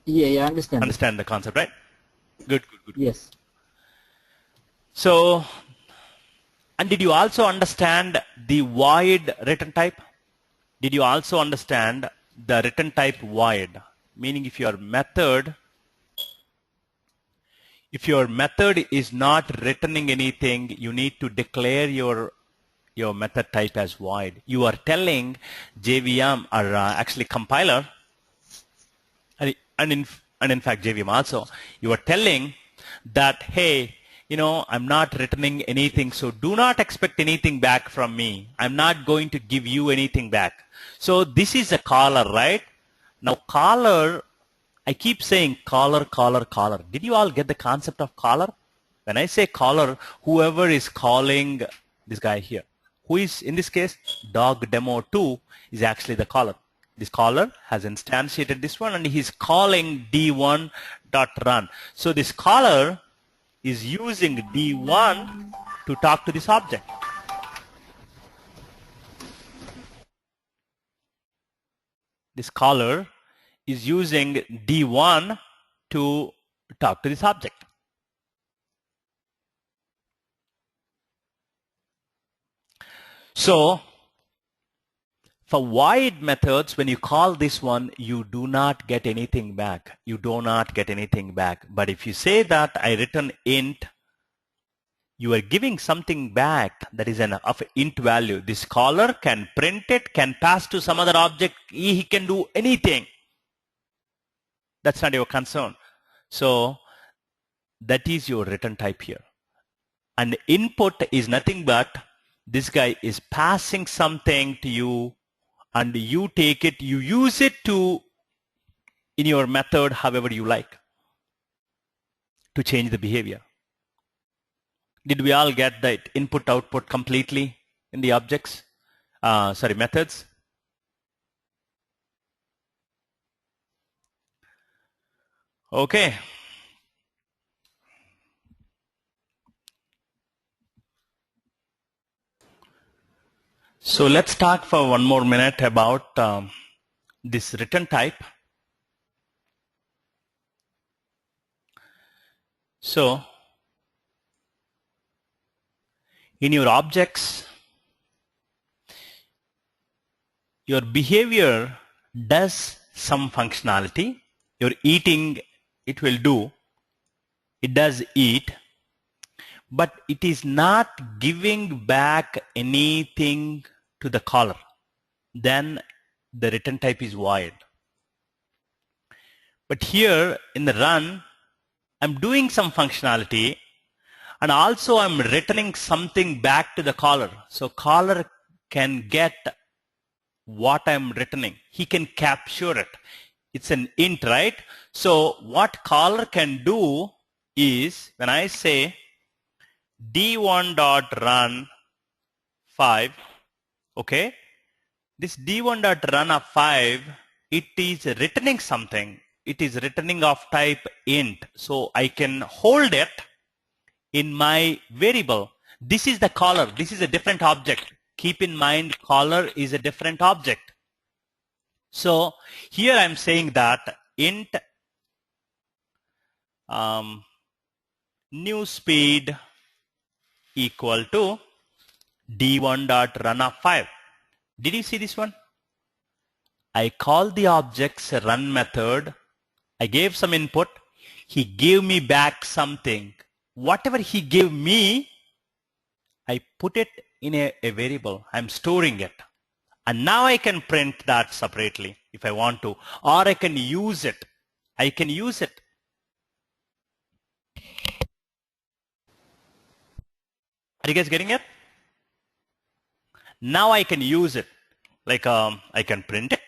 Yeah, I understand. Understand the concept, right? Good. Yes. So, and did you also understand the void return type? Did you also understand the return type void? Meaning if your method is not returning anything, you need to declare your method type as void. You are telling JVM, or actually compiler, and in fact JVM also, you are telling that, hey, I'm not returning anything, so do not expect anything back from me. I'm not going to give you anything back. So this is a caller, right? Now caller, I keep saying caller. Did you all get the concept of caller? When I say caller, whoever is calling this guy here, who is in this case dog demo 2, is actually the caller. This caller has instantiated this one and he's calling D1.run. So this caller is using D1 to talk to this object. This caller is using D1 to talk to this object. So for void methods, when you call this one, you do not get anything back. You do not get anything back. But if you say that I return int, you are giving something back that is of int value. This caller can print it, can pass to some other object. He can do anything. That's not your concern. So that is your return type here. And input is nothing but this guy is passing something to you, and you take it, you use it in your method however you like to change the behavior. Did we all get that input output completely in the objects? Methods. Okay. So let's talk for one more minute about this return type. So in your objects, your behavior does some functionality. Your eating, it will do. It does eat. But it is not giving back anything to the caller. Then the return type is void. But here in the run, I'm doing some functionality and also I'm returning something back to the caller. So caller can get what I'm returning. He can capture it. It's an int, right? So what caller can do is when I say d1.run 5, okay, this d1.run of 5, it is returning something. It is returning of type int. So I can hold it in my variable. This is the caller. This is a different object. Keep in mind, caller is a different object. So here I'm saying that int new speed equal to d1.run of 5. Did you see this one? I called the object's run method. I gave some input. He gave me back something. Whatever he gave me, I put it in a variable. I'm storing it. And now I can print that separately if I want to, or I can use it. I can use it. Are you guys getting it? Now I can use it. Like I can print it,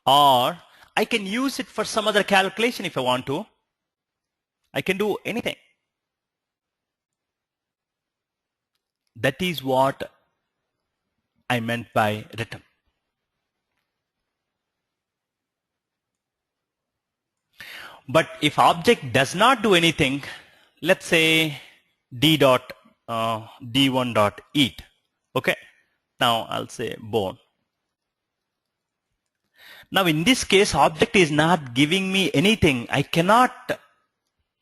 or I can use it for some other calculation if I want to. I can do anything. That is what I meant by return. But if object does not do anything, let's say d1.eat. Okay. Now I'll say bone. Now in this case, object is not giving me anything. I cannot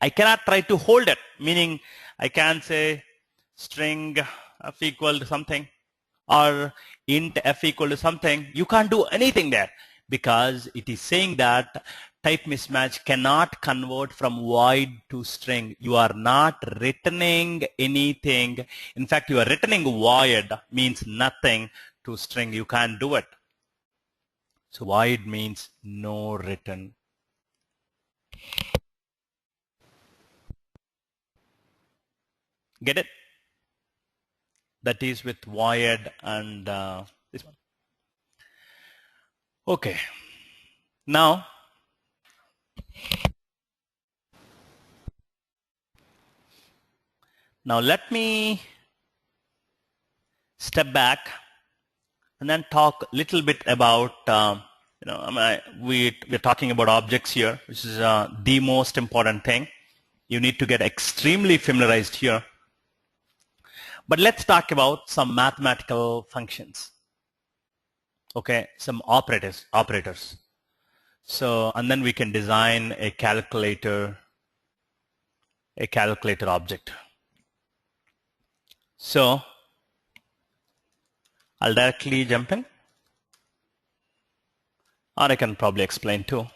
try to hold it. Meaning I can say string f equal to something or int f equal to something. You can't do anything there because it is saying that type mismatch cannot convert from void to string. You are not returning anything. In fact, you are returning void means nothing to string. You can't do it. So void means no return. Get it? That is with void and this one. Okay. Now, let me step back and then talk a little bit about, we're talking about objects here, which is the most important thing. You need to get extremely familiarized here. But let's talk about some mathematical functions. Okay, some operators. So, and then we can design a calculator object. So, I'll directly jump in, or I can probably explain too.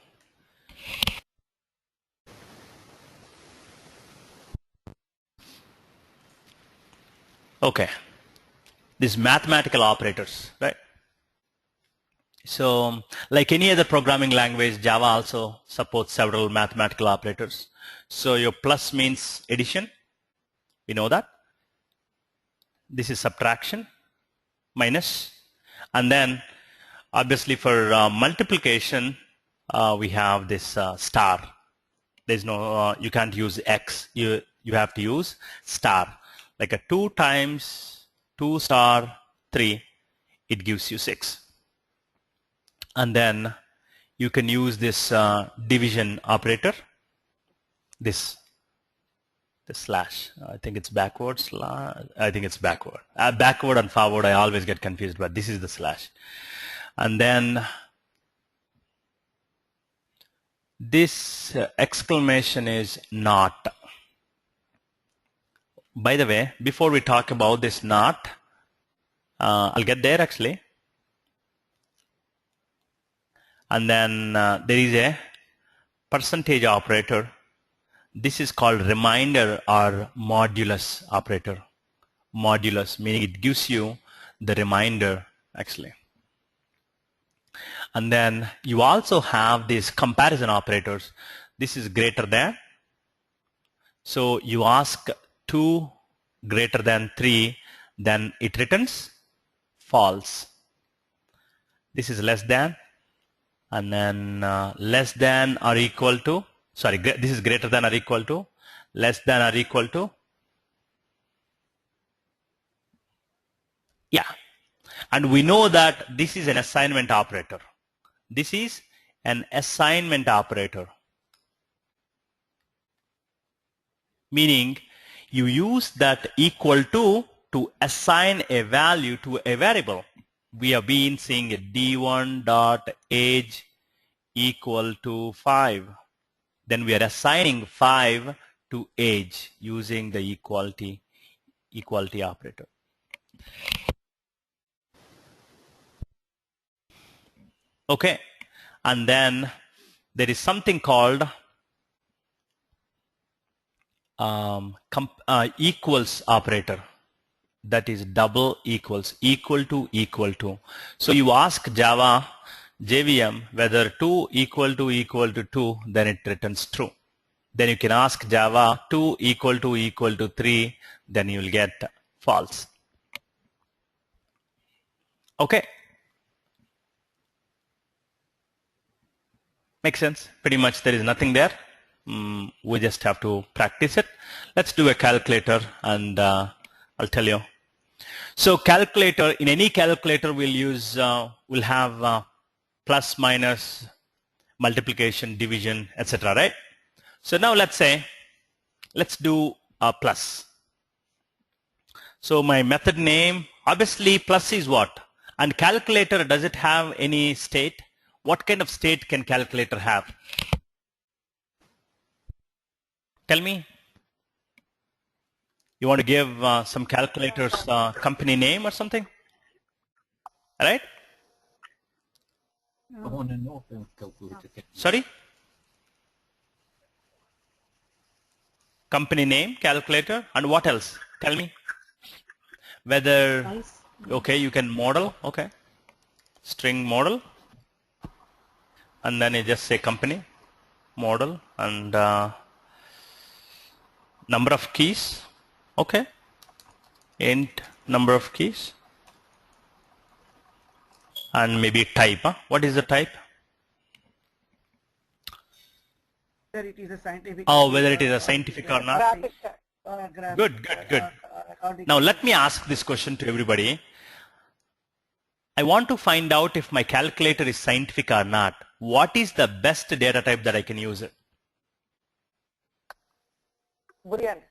Okay, these mathematical operators, right? So, like any other programming language, Java also supports several mathematical operators. So, your plus means addition. We know that. This is subtraction, minus. And then, obviously, for multiplication, we have this star. There's no, you can't use X. You have to use star. Like a 2 times 2 star 3, it gives you 6. And then you can use this division operator, this slash. I think it's backwards. I think it's backward. Backward and forward, I always get confused, but this is the slash. And then this exclamation is not. By the way, before we talk about this not, I'll get there actually. And then there is a percentage operator. This is called reminder or modulus operator. Modulus meaning it gives you the reminder actually. And then you also have these comparison operators. This is greater than. So you ask 2 greater than 3, then it returns false. This is less than, and then less than or equal to, sorry, this is greater than or equal to, less than or equal to, yeah. And we know that this is an assignment operator. This is an assignment operator. Meaning you use that equal to assign a value to a variable. We have been seeing a d1 dot age equal to 5. Then we are assigning 5 to age using the equality operator. Okay, and then there is something called equals operator. That is double equals, equal to. So you ask Java JVM whether 2 equal to 2, then it returns true. Then you can ask Java 2 equal to 3, then you will get false. Okay. Makes sense? Pretty much there is nothing there. We just have to practice it. Let's do a calculator and I'll tell you. So calculator, in any calculator we'll use, we'll have plus, minus, multiplication, division, etc. right? So now let's do a plus. So my method name, obviously plus is what? And calculator, does it have any state? What kind of state can calculator have? Tell me. You want to give some calculator's company name or something? Right? I want to know if calculator can. Sorry? Company name, calculator, and what else? Tell me. Whether, okay, you can model, okay. String model. And then you just say company, model, and number of keys, okay. Int number of keys. And maybe type, huh? What is the type? Whether it is a scientific. Oh, whether it is a scientific or not. Graphic. Good. Now let me ask this question to everybody. I want to find out if my calculator is scientific or not. What is the best data type that I can use it? Boolean.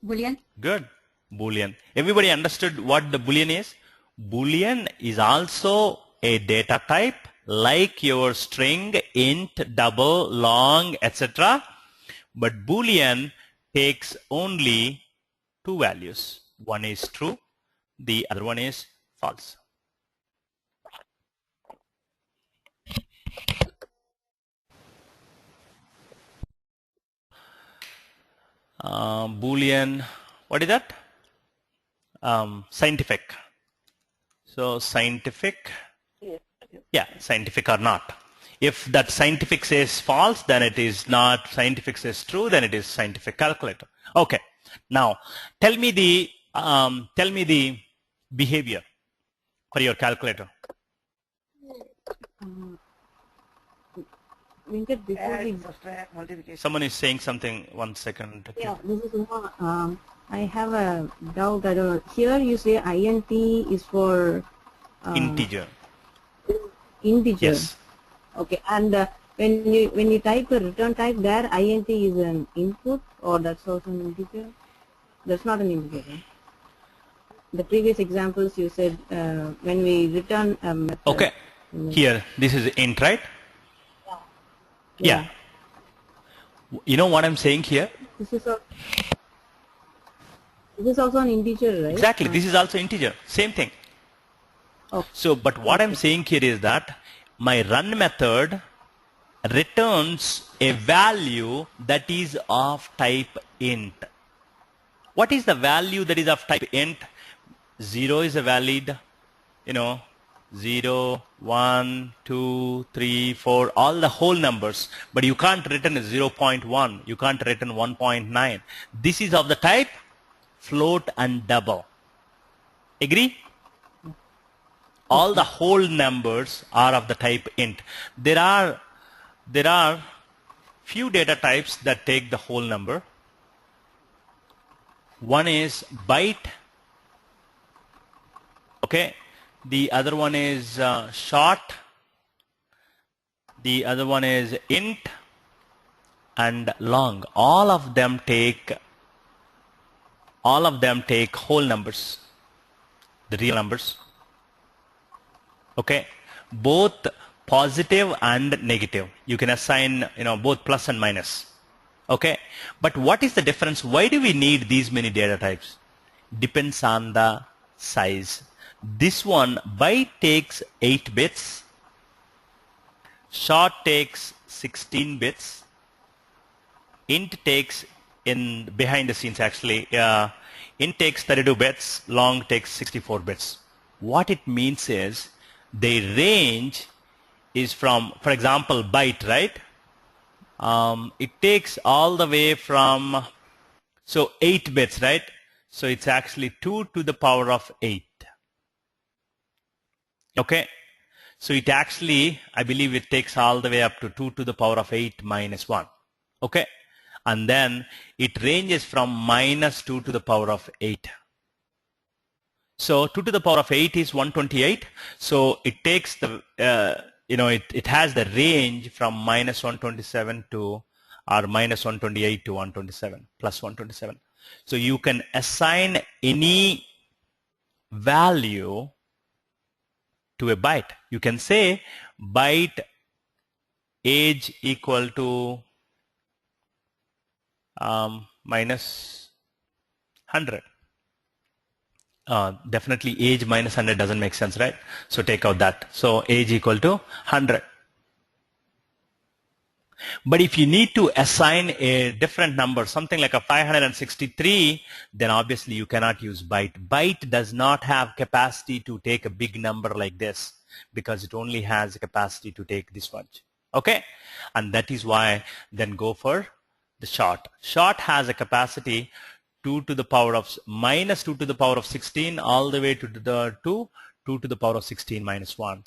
Boolean. Good. Boolean. Everybody understood what the Boolean is? Boolean is also a data type like your string, int, double, long, etc. But Boolean takes only 2 values. One is true, the other one is false. Boolean, what is that? Scientific. So scientific, Yes. yeah, scientific or not. If that scientific says false, then it is not. Scientific says true, then it is scientific calculator. Okay. Now, tell me the behavior for your calculator. Venkat, before we Add, subtract, multiplication. Someone is saying something. 1 second. yeah, this is Uma. I have a doubt. I don't know. Here you say int is for Integer. integer. Yes. Okay, and when you type a return type there, int is an input or that's also an integer. That's not an integer. Right? The previous examples you said when we return a method. Okay. Here, this is int, right? Yeah. You know what I'm saying here? This is a This is also an integer, right? Exactly. This is also integer. Same thing. Oh. So, but what I'm saying here is that my run method returns a value that is of type int. What is the value that is of type int? 0 is a valid, 0, 1, 2, 3, 4, all the whole numbers. But you can't return a 0.1. You can't return 1.9. This is of the type float and double. Agree? All the whole numbers are of the type int. There are few data types that take the whole number. One is byte. Okay. The other one is short. The other one is int and long. All of them take whole numbers, the real numbers. Okay. Both positive and negative. You can assign, both plus and minus. Okay. But what is the difference? Why do we need these many data types? Depends on the size. This one, byte takes 8 bits. Short takes 16 bits. Int takes, in behind the scenes actually, int takes 32 bits. Long takes 64 bits. What it means is, the range is from, for example, byte, right? It takes all the way from, so 8 bits, right? So it's actually 2 to the power of 8. Okay. So it actually, I believe it takes all the way up to 2 to the power of 8 minus 1. Okay. And then it ranges from minus 2 to the power of 8. So 2 to the power of 8 is 128. So it takes the, it has the range from minus 127 to, or minus 128 to 127, plus 127. So you can assign any value to a byte. You can say byte age equal to minus 100. Definitely age minus 100 doesn't make sense, right? So take out that. So age equal to 100. But if you need to assign a different number, something like a 563, then obviously you cannot use byte. Byte does not have capacity to take a big number like this, because it only has a capacity to take this much. Okay? And that is why then go for the short. Short has a capacity 2 to the power of minus 2 to the power of 16 all the way to the 2 to the power of 16 minus 1.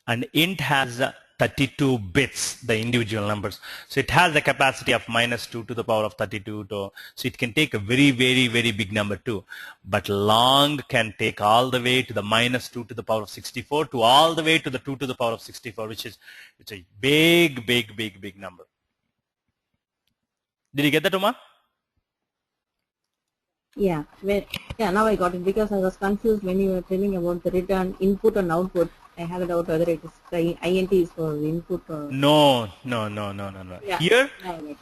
And int has 32 bits, the individual numbers. So it has the capacity of minus 2 to the power of 32. So it can take a very, very, very big number too. But long can take all the way to the minus 2 to the power of 64 to all the way to the 2 to the power of 64, which is, it's a big, big, big, big number. Did you get that, Uma? Yeah, now I got it, because I was confused when you were telling about the return input and output. I have a doubt whether it is the INT is for input or... No. Yeah.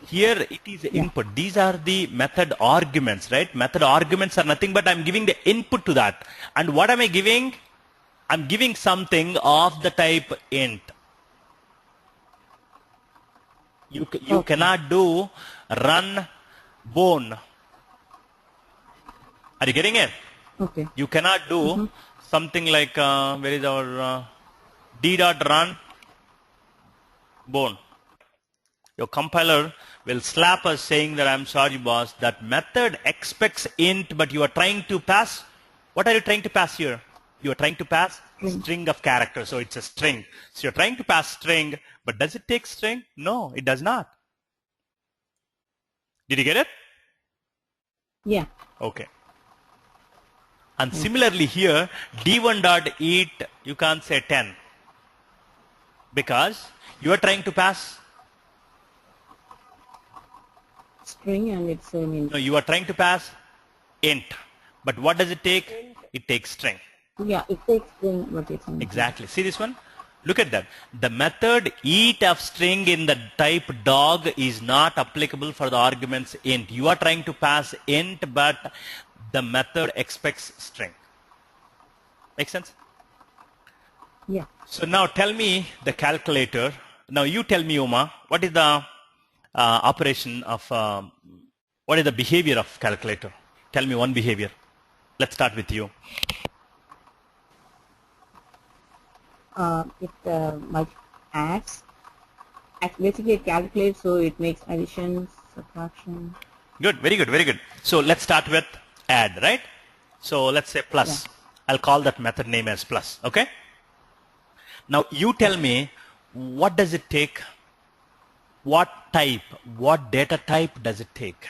Here it is input. These are the method arguments, right? Method arguments are nothing but I'm giving the input to that. And what am I giving? I'm giving something of the type int. You cannot do run bone. Are you getting it? Okay. You cannot do something like, where is our d dot run bone. Your compiler will slap us saying that, I'm sorry boss, that method expects int, but you are trying to pass. What are you trying to pass here? You are trying to pass string of characters. So it's a string. So you're trying to pass string, but does it take string? No, it does not. Did you get it? Yeah. Okay. And similarly here, d1.eat, you can't say 10, because you are trying to pass String, and it's no, you are trying to pass int. But what does it take? It takes string. Yeah, it takes string, but it's Exactly. See this one? Look at that. The method eat of string in the type dog is not applicable for the arguments int. You are trying to pass int, but the method expects string. Make sense? Yeah. So now tell me the calculator. Now you tell me, Uma, what is the operation of, what is the behavior of calculator? Tell me one behavior. Let's start with you. It adds. Basically, it calculates, so it makes addition, subtraction. Good, very good, very good. So let's start with add, right? So let's say plus. Yeah. I'll call that method name as plus, okay? Now you tell me, what does it take? What type, what data type does it take?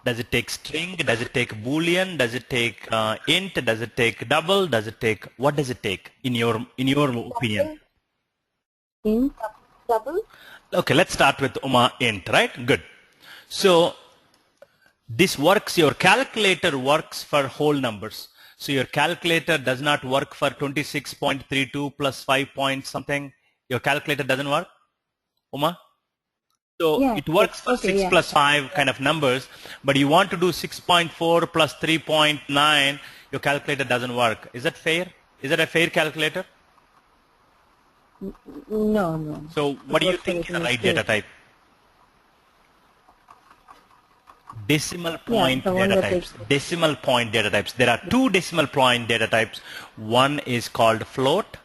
Does it take string? Does it take boolean? Does it take int? Does it take double? Does it take, what does it take in your opinion? Int. Double. Okay, let's start with Uma int, right? Good. So this works, your calculator works for whole numbers. So your calculator does not work for 26.32 plus 5 point something. Your calculator doesn't work, Uma? So Yeah, it works for okay, 6 yeah. plus 5 kind of numbers, but you want to do 6.4 plus 3.9, your calculator doesn't work. Is that fair? Is that a fair calculator? No, no. So what do you think is the right data type? Decimal point the one data that types. takes- Decimal point data types. There are two decimal point data types. One is called float.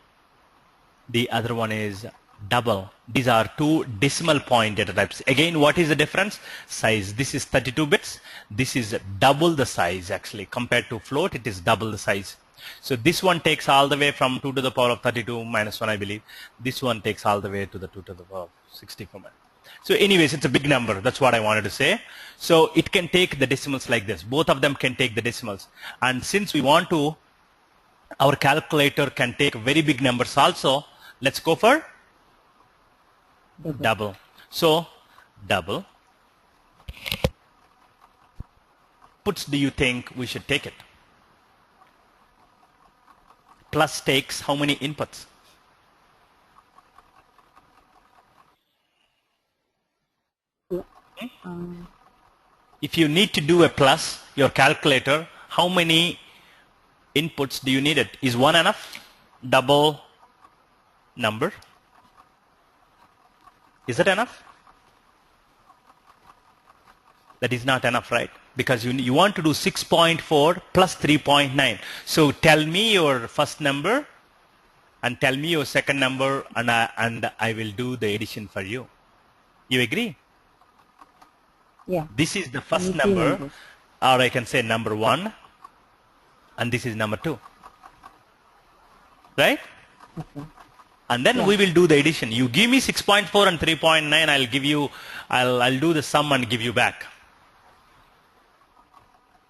The other one is double. These are two decimal point data types. Again, what is the difference? Size. This is 32 bits. This is double the size actually. Compared to float, it is double the size. So this one takes all the way from 2 to the power of 32 minus 1, I believe. This one takes all the way to the 2 to the power of 64. So anyways, it's a big number. That's what I wanted to say. So it can take the decimals like this. Both of them can take the decimals. And since we want to, our calculator can take very big numbers also. Let's go for double. So double. Puts do you think we should take it? Plus takes how many inputs? If you need to do a plus, your calculator, how many inputs do you need it? Is one enough? Double number? Is that enough? That is not enough, right? Because you want to do 6.4 plus 3.9. So tell me your first number and tell me your second number, and I will do the addition for you. You agree? Yeah. This is the first Only three number, numbers. or I can say number 1, and this is number 2. Right? Okay. And then we will do the addition. You give me 6.4 and 3.9, I'll give you, I'll do the sum and give you back.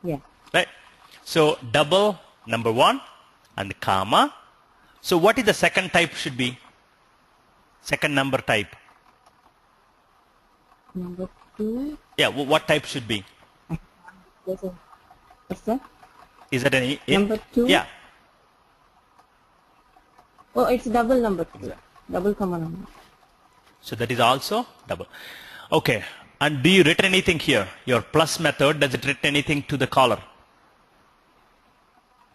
Yeah. Right? So double number 1 and comma. So what is the second type should be? Second number type. Number 2. Yeah, what type should be? What's that? Is it any? Number 2? Yeah. Oh, it's double number 2. Double comma number. So that is also double. Okay. And do you write anything here? Your plus method, does it write anything to the caller?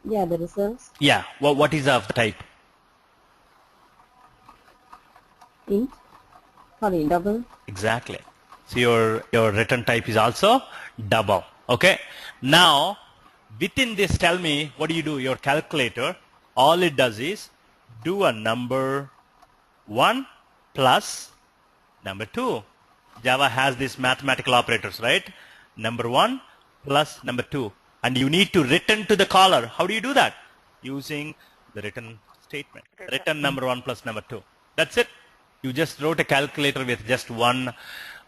Yeah, the results. Yeah. What is of the type? Int. Sorry, double. Exactly. So your return type is also double. Okay. Now, within this, tell me, what do you do? Your calculator, all it does is do a number 1 plus number 2. Java has these mathematical operators, right? Number 1 plus number 2. And you need to return to the caller. How do you do that? Using the return statement. Return number 1 plus number 2. That's it. You just wrote a calculator with just one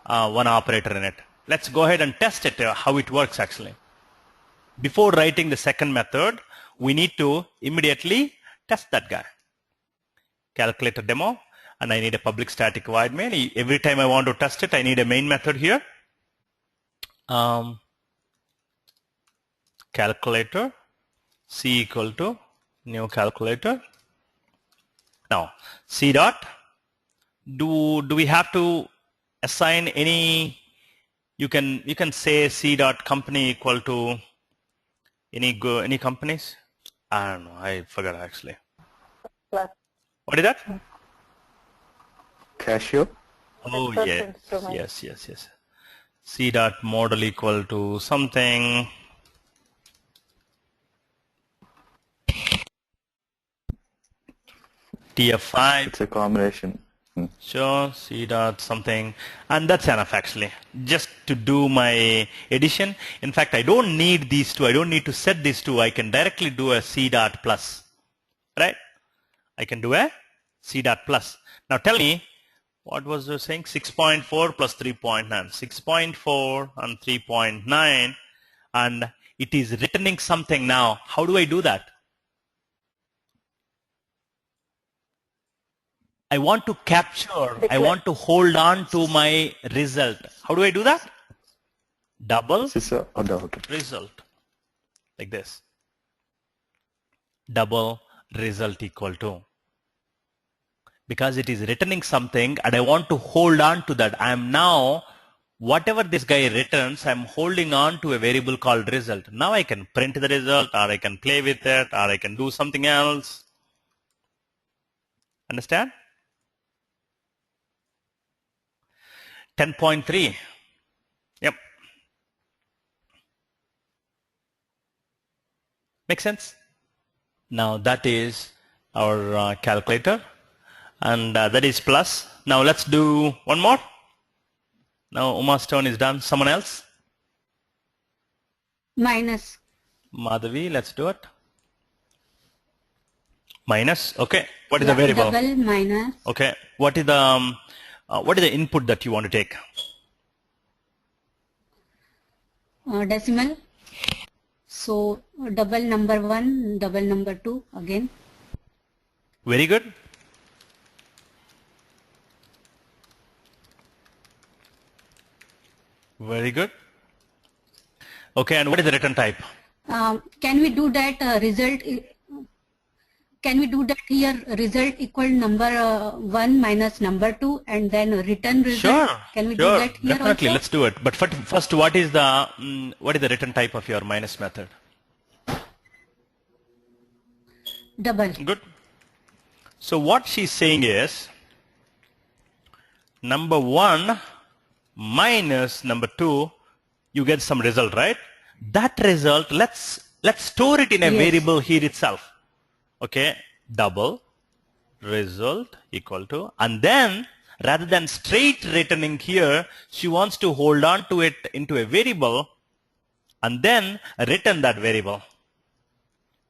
operator in it. Let's go ahead and test it, how it works actually. Before writing the second method, we need to immediately test that guy. Calculator demo, and I need a public static void main. Every time I want to test it, I need a main method here. Calculator, C equal to new calculator. Now, C dot, do we have to assign any You can say C dot company equal to any companies. I don't know. I forgot actually. Plus What is that? Cashier. Oh access yes, instrument. yes. C dot model equal to something. TF5. It's a combination. Sure, C dot something, and that's enough actually. Just to do my addition. In fact, I don't need these two. I don't need to set these two. I can directly do a C dot plus, right? I can do a C dot plus. Now tell me, what was you saying? 6.4 plus 3.9. 6.4 and 3.9, and it is returning something now. How do I do that? I want to capture, I want to hold on to my result. How do I do that? Double result, like this. Double result equal to. Because it is returning something and I want to hold on to that. I am now, whatever this guy returns, I am holding on to a variable called result. Now I can print the result, or I can play with it, or I can do something else. Understand? 10.3. Yep. Make sense? Now that is our calculator, and that is plus. Now let's do one more. Now Uma's turn is done. Someone else? Minus. Madhavi, let's do it. Minus. Okay. What is the variable? Double minus. Okay. What is the input that you want to take? Decimal. So double number 1, double number 2 again. Very good. Very good. Okay, and what is the return type? Can we do that result? Can we do that here? Result equal number 1 minus number 2, and then return result. Sure. Can we Sure. do that here Definitely. also? Let's do it. But first, what is the return type of your minus method? Double. Good. So what she's saying is number 1 minus number 2, you get some result, right? That result, let's store it in a Yes. variable here itself. Okay, double result equal to, and then rather than straight returning here, she wants to hold on to it into a variable and then return that variable.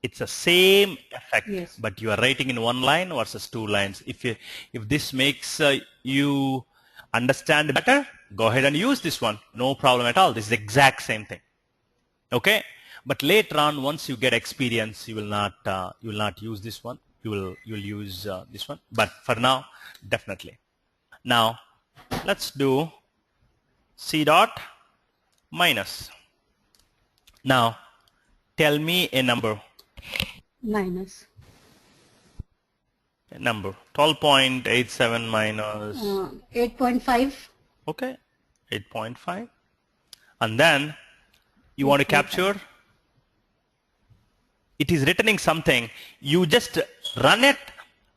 It's the same effect, Yes. but you are writing in one line versus two lines. If this makes you understand better, go ahead and use this one. No problem at all. This is the exact same thing. Okay, but later on, once you get experience, you will not use this one. You'll use this one. But for now, definitely. Now, let's do C dot minus. Now, tell me a number. Minus. A number. 12.87 minus. 8.5. Okay, 8.5. And then you want to capture. It is returning something. You just run it.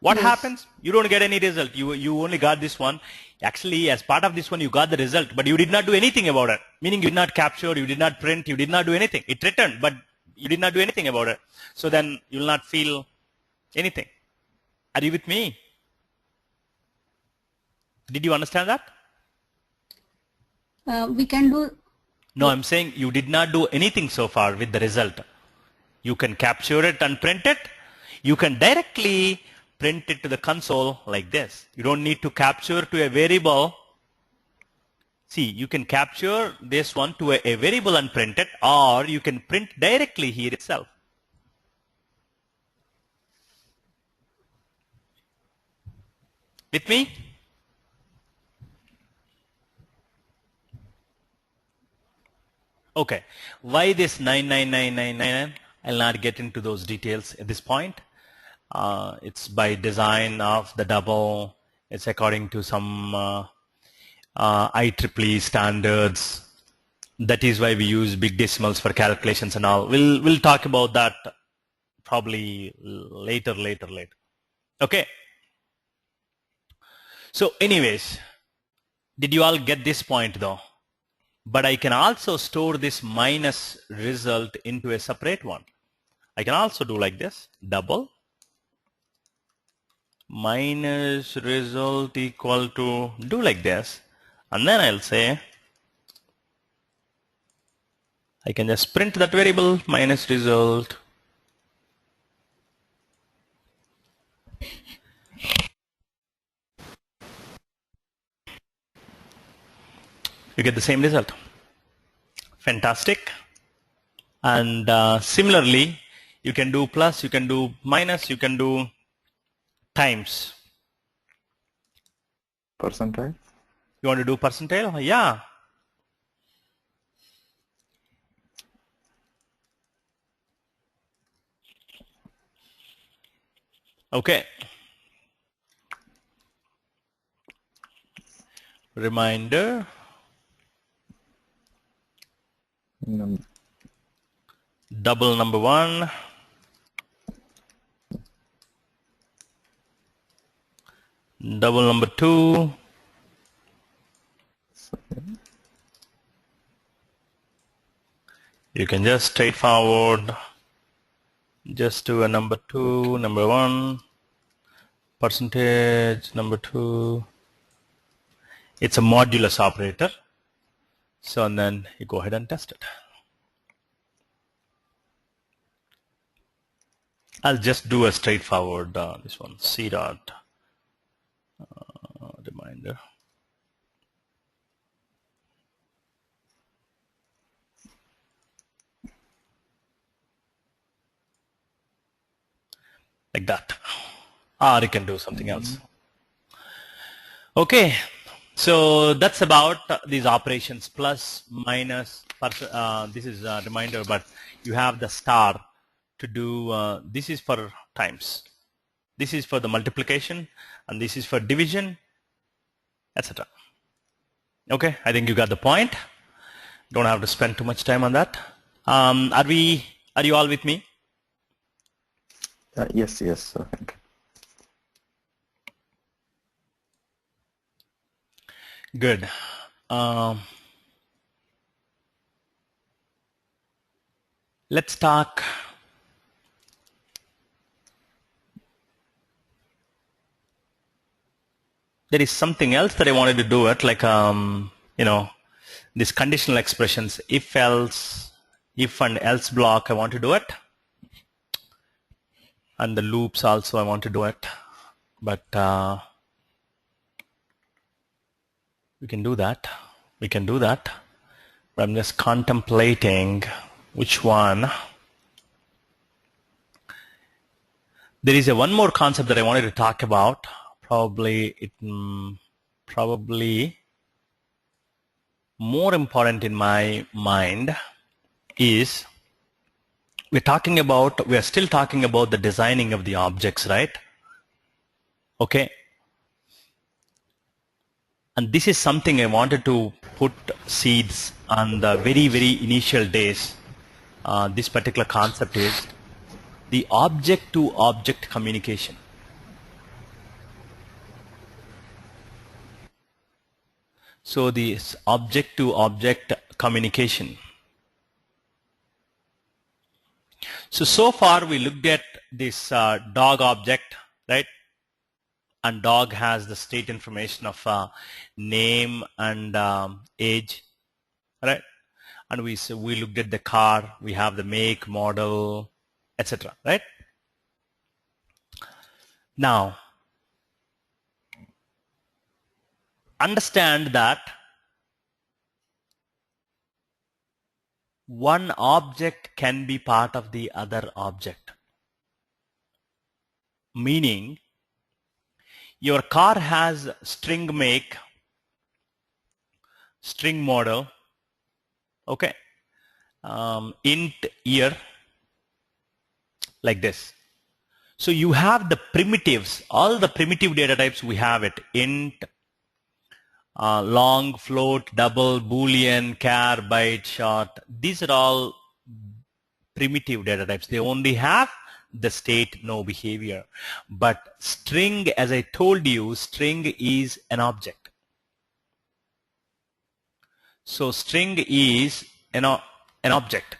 What Yes. happens? You don't get any result. You only got this one. Actually, as part of this one, you got the result, but you did not do anything about it. Meaning you did not capture, you did not print, you did not do anything. It returned, but you did not do anything about it. So then you will not feel anything. Are you with me? Did you understand that? We can do. No, I'm saying you did not do anything so far with the result. You can capture it and print it. You can directly print it to the console like this. You don't need to capture to a variable. See, you can capture this one to a variable and print it, or you can print directly here itself. With me? Okay. Why this 99999? I'll not get into those details at this point. It's by design of the double. It's according to some IEEE standards. That is why we use big decimals for calculations and all. We'll talk about that probably later. Okay. So anyways, did you all get this point though? But I can also store this minus result into a separate one. I can also do like this, double minus result equal to, do like this, and then I'll say, I can just print that variable minus result. You get the same result. Fantastic. And similarly, you can do plus, you can do minus, you can do times. Percentile? You want to do percentile? Yeah. Okay. Reminder. Double number one. Double number two. You can just straightforward just do a number two, number one, percentage, number two. It's a modulus operator. So and then you go ahead and test it. I'll just do a straightforward, this one, C dot reminder. Like that. Or you can do something else. Okay, so that's about these operations, plus, minus, this is a reminder, but you have the star to do, this is for times. This is for the multiplication, and this is for division, etc. Okay, I think you got the point. Don't have to spend too much time on that. Are you all with me? Yes, yes. Good. Let's talk. There is something else that I wanted to do it, like these conditional expressions, if else, if and else block, I want to do it. And the loops also I want to do it. But we can do that. We can do that. But I'm just contemplating which one. There is one more concept that I wanted to talk about. Probably more important in my mind is we are still talking about the designing of the objects, right? Okay. And this is something I wanted to put seeds on the very, very initial days. This particular concept is the object to object communication. So this object to object communication. So far we looked at this dog object, right? And dog has the state information of name and age, right? And we looked at the car, we have the make, model, etc., right? Now, understand that one object can be part of the other object. Meaning, your car has string make, string model, okay, int year, like this. So you have the primitives, all the primitive data types we have it, int, long, float, double, boolean, char, byte, short. These are all primitive data types. They only have the state, no behavior. But string, as I told you, string is an object. So string is an object.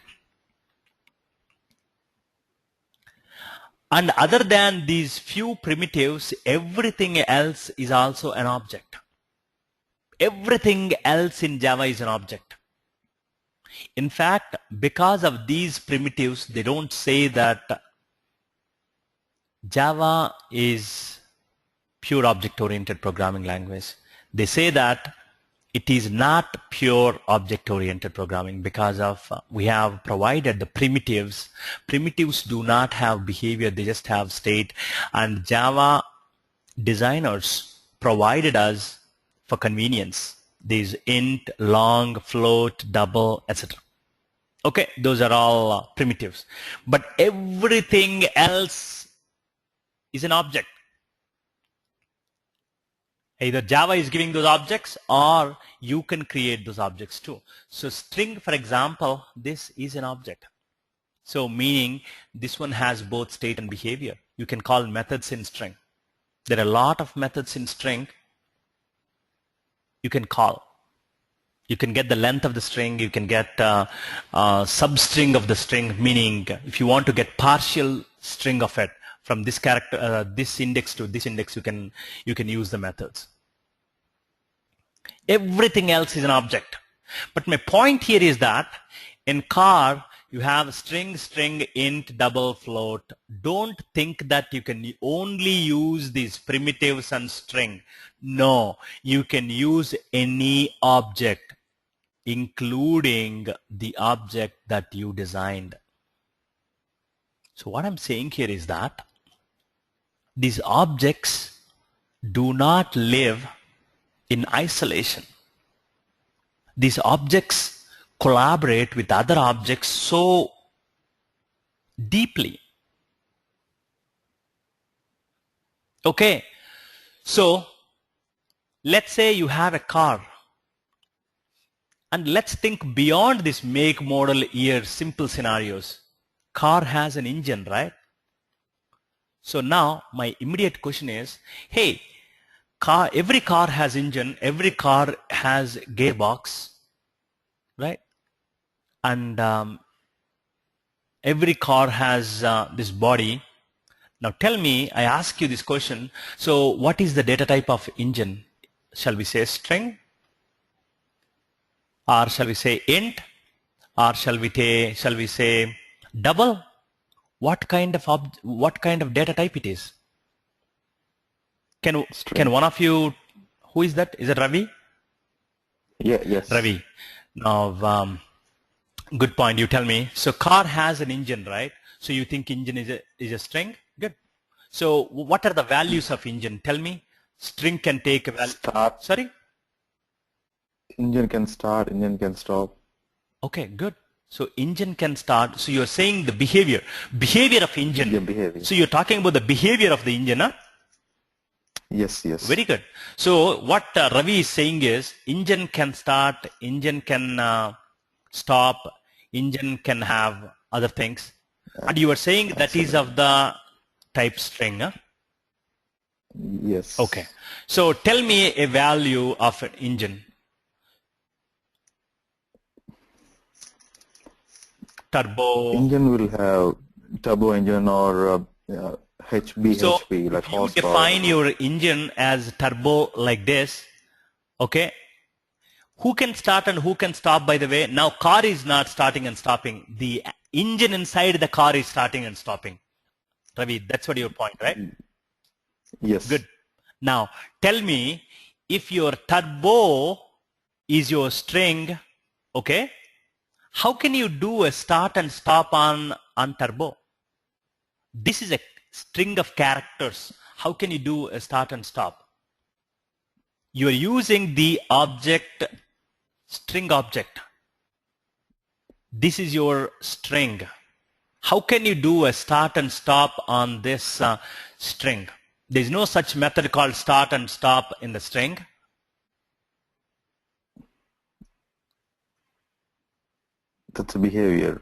And other than these few primitives, everything else is also an object. Everything else in Java is an object. In fact, because of these primitives, they don't say that Java is pure object-oriented programming language. They say that it is not pure object-oriented programming because of we have provided the primitives. Primitives do not have behavior, they just have state. And Java designers provided us for convenience these int, long, float, double, etc. Okay, those are all primitives. But everything else is an object. Either Java is giving those objects or you can create those objects too. So string, for example, this is an object. So meaning this one has both state and behavior. You can call methods in string. There are a lot of methods in string you can call. You can get the length of the string, you can get substring of the string, meaning if you want to get partial string of it, from this character, this index to this index, you can use the methods. Everything else is an object. But my point here is that in car, you have string, int, double, float. Don't think that you can only use these primitives and string. No, you can use any object, including the object that you designed. So what I'm saying here is that these objects do not live in isolation. These objects collaborate with other objects so deeply. Okay, so let's say you have a car, and let's think beyond this make, model, year, simple scenarios. Car has an engine, right? So now my immediate question is, hey, every car has engine, every car has gearbox, right? And every car has this body. Now tell me, I ask you this question, so what is the data type of engine? Shall we say string? Or shall we say int? Or shall we say double? What kind of data type it is? Can one of you, who is that? Is it Ravi? Yeah, yes. Ravi. Now, good point. You tell me. So car has an engine, right? So you think engine is a string? Good. So what are the values of engine? Tell me. String can take a value. Start. Sorry? Engine can start, engine can stop. Okay, good. So engine can start. So you're saying the behavior of engine. Yeah, behavior. So you're talking about the behavior of the engine, huh? Yes, yes. Very good. So what Ravi is saying is engine can start, engine can stop, engine can have other things. And you are saying that is of the type string, huh? Yes. Okay. So tell me a value of an engine. Turbo. Engine will have turbo engine or HB, So HP, like if you horsepower. define your engine as turbo like this, okay, who can start and who can stop, by the way? Now car is not starting and stopping. The engine inside the car is starting and stopping. Ravi, that's what your point, right? Yes. Good. Now tell me, if your turbo is your string, okay, how can you do a start and stop on turbo? This is a string of characters. How can you do a start and stop? You are using the object, string object. This is your string. How can you do a start and stop on this string? There is no such method called start and stop in the string. That's a behavior.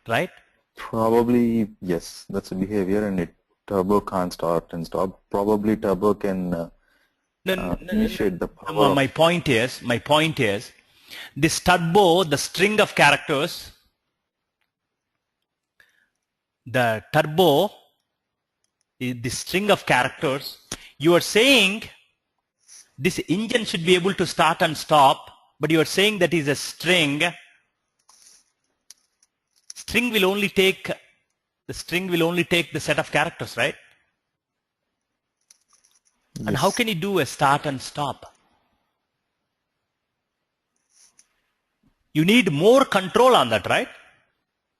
right? Probably, yes, that's a behavior, and turbo can't start and stop. Probably turbo can initiate the power. My point is, this turbo, the string of characters, the turbo is the string of characters. You are saying this engine should be able to start and stop, but you are saying that is a string. String will only take the set of characters, right? Yes. And how can you do a start and stop? You need more control on that, right?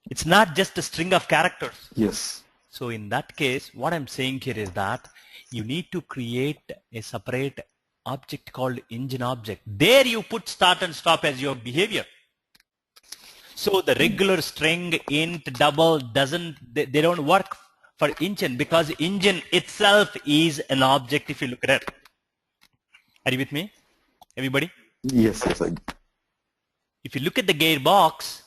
It's not just a string of characters. Yes. So in that case, what I'm saying here is that you need to create a separate object called engine object. There you put start and stop as your behavior. So the regular string, int, double they don't work for engine, because engine itself is an object if you look at it. Are you with me, everybody? Yes, yes. If you look at the gearbox,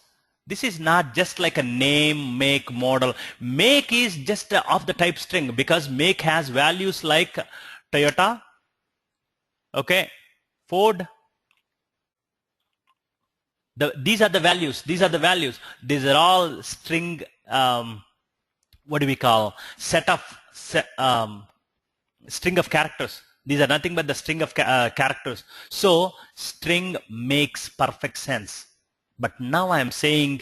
this is not just like a name, make, model. Make is just of the type string, because make has values like Toyota, okay, Ford. These are the values. These are all string, what do we call, string of characters. These are nothing but the string of characters. So string makes perfect sense. But now I am saying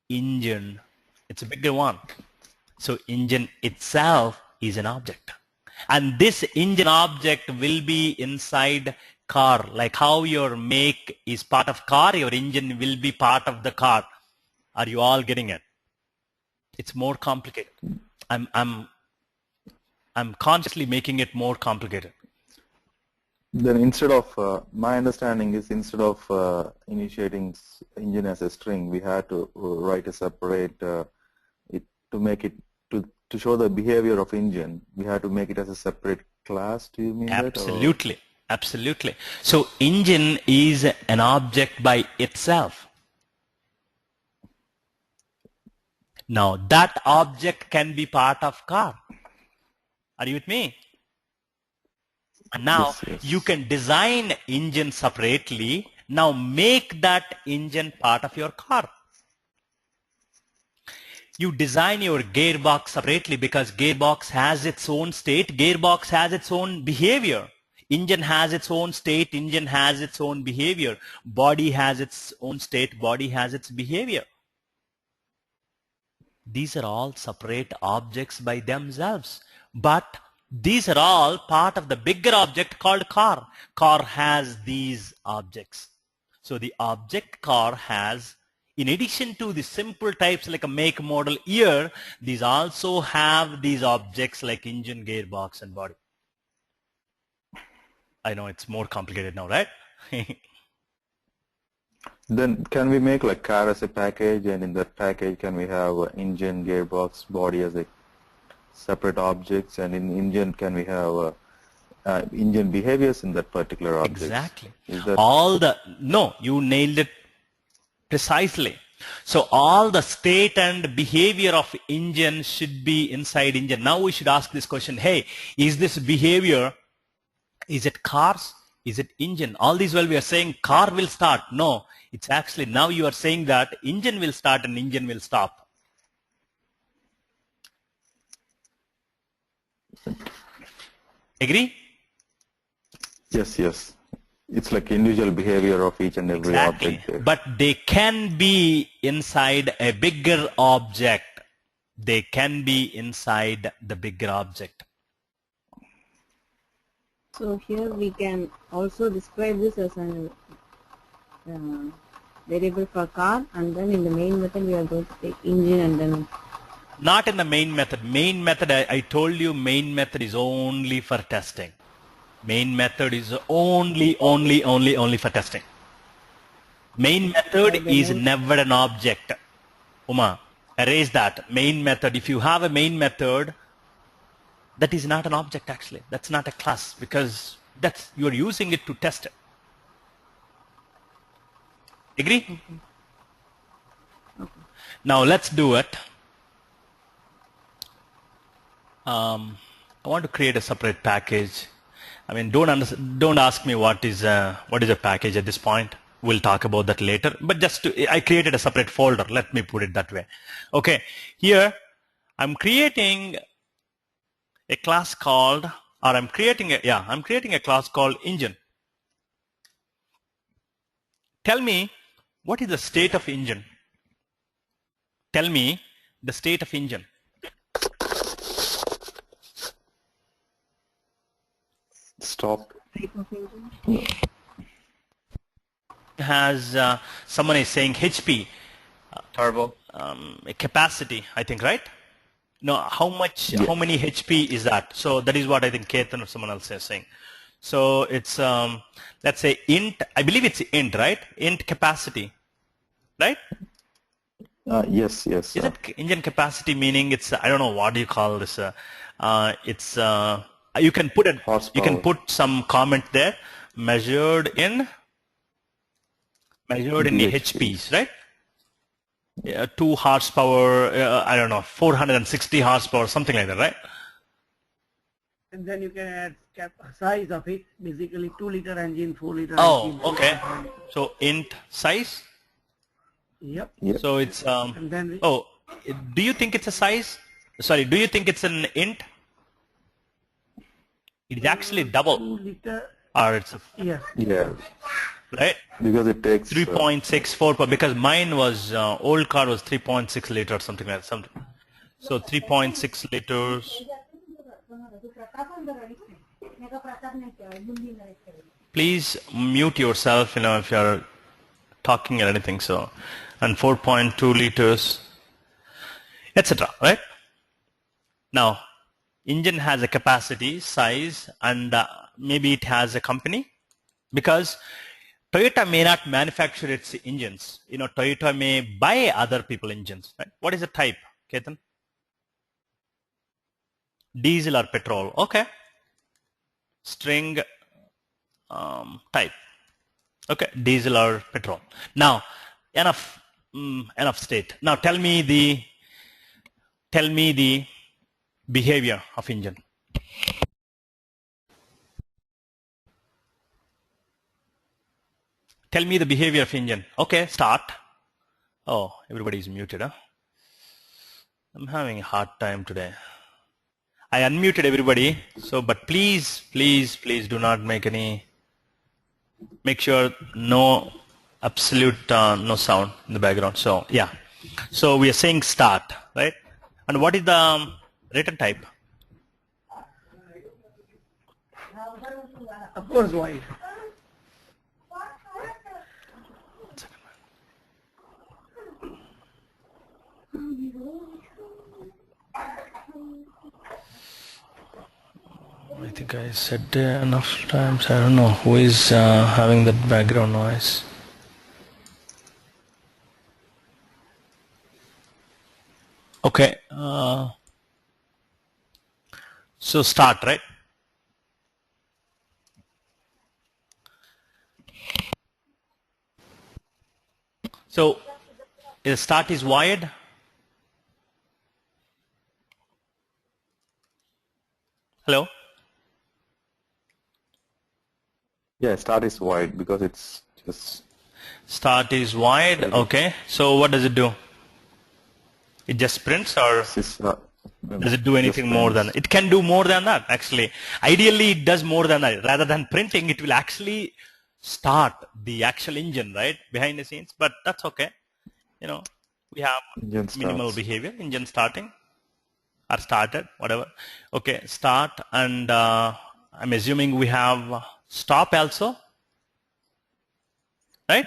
engine, it's a bigger one. So engine itself is an object. And this engine object will be inside car. Like how your make is part of car, your engine will be part of the car. Are you all getting it? It's more complicated. I'm consciously making it more complicated. Then instead of, my understanding is instead of initiating engine as a string, we had to write a separate, to make it, to show the behavior of engine, we had to make it as a separate class. Do you mean Absolutely. That? Absolutely. So engine is an object by itself. Now that object can be part of car. Are you with me? And now yes, yes. You can design engine separately. Now make that engine part of your car. You design your gearbox separately, because gearbox has its own state, gearbox has its own behavior. Engine has its own state, engine has its own behavior. Body has its own state, body has its behavior. These are all separate objects by themselves. But these are all part of the bigger object called car. Car has these objects. So the object car has, in addition to the simple types like a make, model, year, these also have these objects like engine, gearbox, and body. I know it's more complicated now, right? Then can we make like car as a package, and in that package can we have engine, gearbox, body as a separate objects, and in engine can we have engine behaviors in that particular object? Exactly. Is that no, you nailed it precisely. So all the state and behavior of engine should be inside engine. Now we should ask this question, hey, is this behavior, is it cars? Is it engine? All these while we are saying car will start. No, it's actually now you are saying that engine will start and engine will stop. Agree? Yes, yes. It's like individual behavior of each and every object there. But they can be inside a bigger object. They can be inside the bigger object. So here we can also describe this as a variable for car, and then in the main method we are going to take engine and then... Not in the main method. Main method, I told you, main method is only for testing. Main method is only for testing. Main method is never an object. Uma, erase that. Main method, if you have a main method, that is not an object actually. That's not a class, because you are using it to test it. Agree? Now let's do it. I want to create a separate package. I mean, don't ask me what is a package at this point. We'll talk about that later. But I created a separate folder. Let me put it that way. Okay, here I'm creating a class called, or I'm creating a class called engine. Tell me, what is the state of engine? Tell me the state of engine. Stop. Has someone is saying HP, turbo, a capacity, I think, right? No, how many HP is that? So that is what I think Ketan or someone else is saying. So it's let's say int, I believe it's int, right? Int capacity, right? Yes. Is it engine capacity, meaning it's, I don't know, what do you call this? It's you can put horsepower. You can put some comment there, measured in the HPs, right? 2 horsepower, I don't know, 460 horsepower, something like that, right? And then you can add size of it, basically 2 liter engine, 4 liter engine. Oh, okay. So int size? Yep. So it's, And then do you think it's a size? Sorry, do you think it's an int? It's actually double. 2 liter. Or it's Yes. Yeah. right? Because it takes 3.64 because mine was old car was 3.6 liter or something like that. So 3.6 liters. Please mute yourself, if you're talking or anything. So, and 4.2 liters, etc. Right? Now, engine has a capacity, size, and maybe it has a company, because Toyota may not manufacture its engines. Toyota may buy other people's engines. Right? What is the type, Ketan? Diesel or petrol? Okay. String type. Okay, diesel or petrol. Now, enough state. Now, tell me the behavior of engine. Tell me the behavior of engine. Okay, start. Oh, everybody is muted, huh? I'm having a hard time today. I unmuted everybody, but please do not make sure no sound in the background. So yeah, so we are saying start, right? And what is the return type? Of course, wide. I think I said enough times. I don't know who is having that background noise. Okay. So start, right? So the start is wired. Hello? Yeah, start is wide because it's just... Start is wide, okay. So what does it do? It just prints, or does it do anything more than... It can do more than that, actually. Ideally, it does more than that. Rather than printing, it will actually start the actual engine, right, behind the scenes. But that's okay. We have minimal behavior, engine starting, or started, whatever. Okay, start, and I'm assuming we have stop also, right?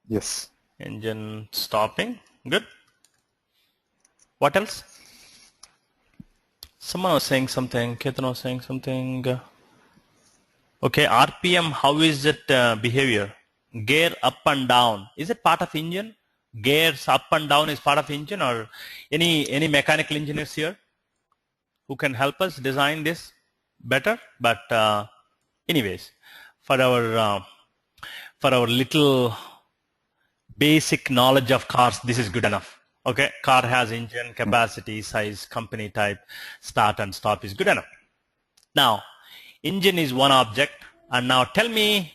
Yes. Engine stopping, good. What else? Someone was saying something, Ketan was saying something. Okay, RPM, how is it behavior? Gear up and down, is it part of engine? Gears up and down is part of engine, or any mechanical engineers here who can help us design this better? But anyways, for our little basic knowledge of cars, this is good enough. Okay, car has engine, capacity, size, company type, start and stop is good enough. Now, engine is one object, and now tell me.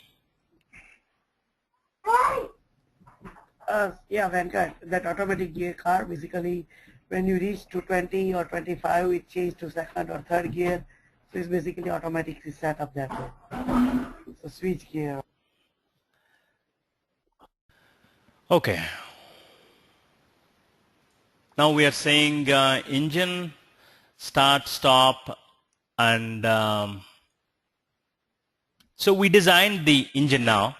Yeah, Venkat, that automatic gear car, basically, when you reach to 20 or 25, it changes to second or third gear. So it's basically automatically set up that way. So switch gear. Okay. Now we are saying engine, start, stop, and so we designed the engine now.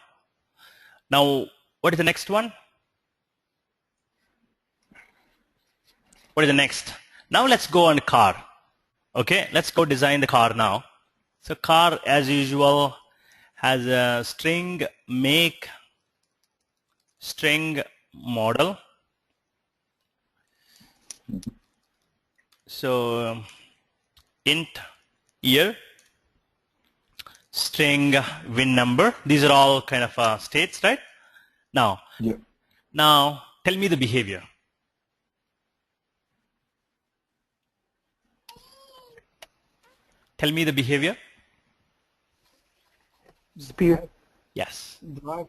Now, what is the next one? What is the next? Now let's go on car. Okay, let's go design the car now. So car, as usual, has a string, make, string, model. So int year, string VIN number. These are all kind of states, right? Now, now tell me the behavior. Tell me the behavior. Speed. Yes. Drive.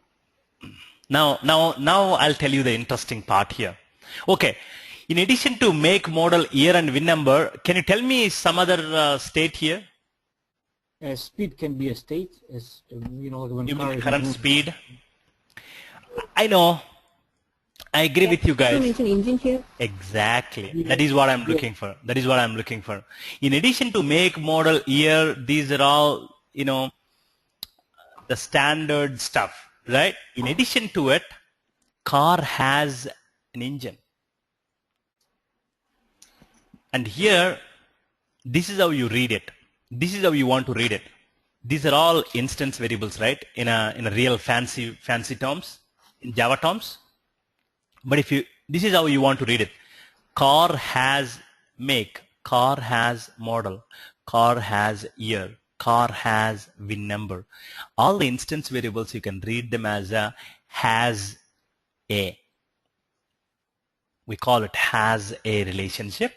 Now I'll tell you the interesting part here. Okay. In addition to make, model, year, and VIN number, can you tell me some other state here? Speed can be a state, as you know, when You car mean is current moving. speed? I know. I agree with you You guys. mention engine here. Exactly. That is what I'm looking for. That is what I'm looking for. In addition to make, model, year, these are all, you know, the standard stuff, right? In addition to it, car has an engine. And here, this is how you read it. This is how you want to read it. These are all instance variables, right? In a real fancy terms, in Java terms. But if you, this is how you want to read it. Car has make, car has model, car has year, car has VIN number. All the instance variables, you can read them as a has a. We call it has a relationship,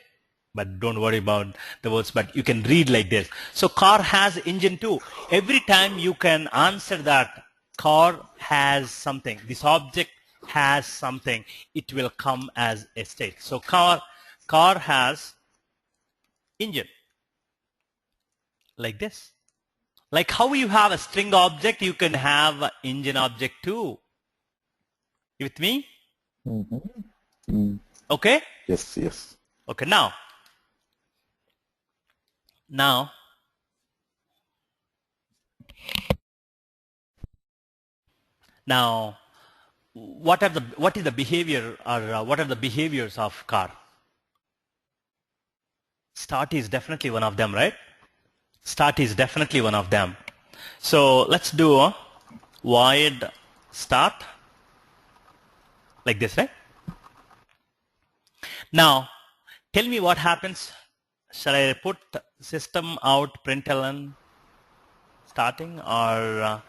but don't worry about the words, but you can read like this. So car has engine too. Every time you can answer that car has something, this object has something, it will come as a state. So car has engine, like this. Like how you have a string object, you can have an engine object too. You with me? Okay? Yes, yes. Okay, now what is the behavior, or what are the behaviors of car? Start is definitely one of them, right? Start is definitely one of them. So let's do a void start like this, right? Now tell me what happens. Shall I put system out println starting, or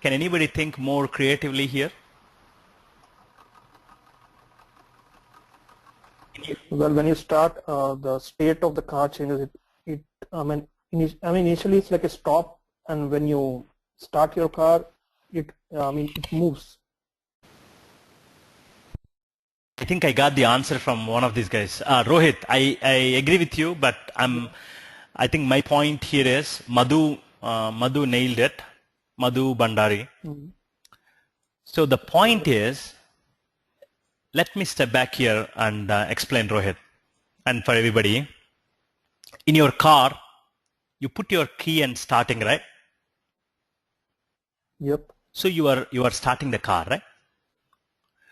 can anybody think more creatively here? Well, when you start, the state of the car changes. Initially it's like a stop, and when you start your car, it moves. I think I got the answer from one of these guys. Rohit, I agree with you, but I think my point here is Madhu nailed it. Madhu Bandari. So the point is, let me step back here and explain, Rohit, and for everybody. In your car, you put your key and starting, right? Yep. So you are starting the car, right?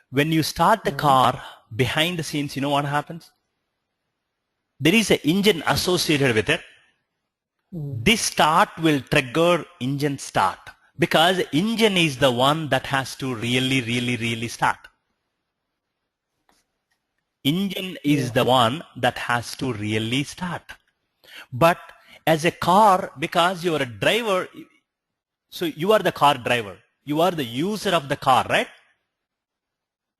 When you start the car, behind the scenes, you know what happens? There is an engine associated with it. This start will trigger engine start, because engine is the one that has to really start. Engine is the one that has to really start. But as a car, because you are a driver, so you are the car driver. You are the user of the car, right?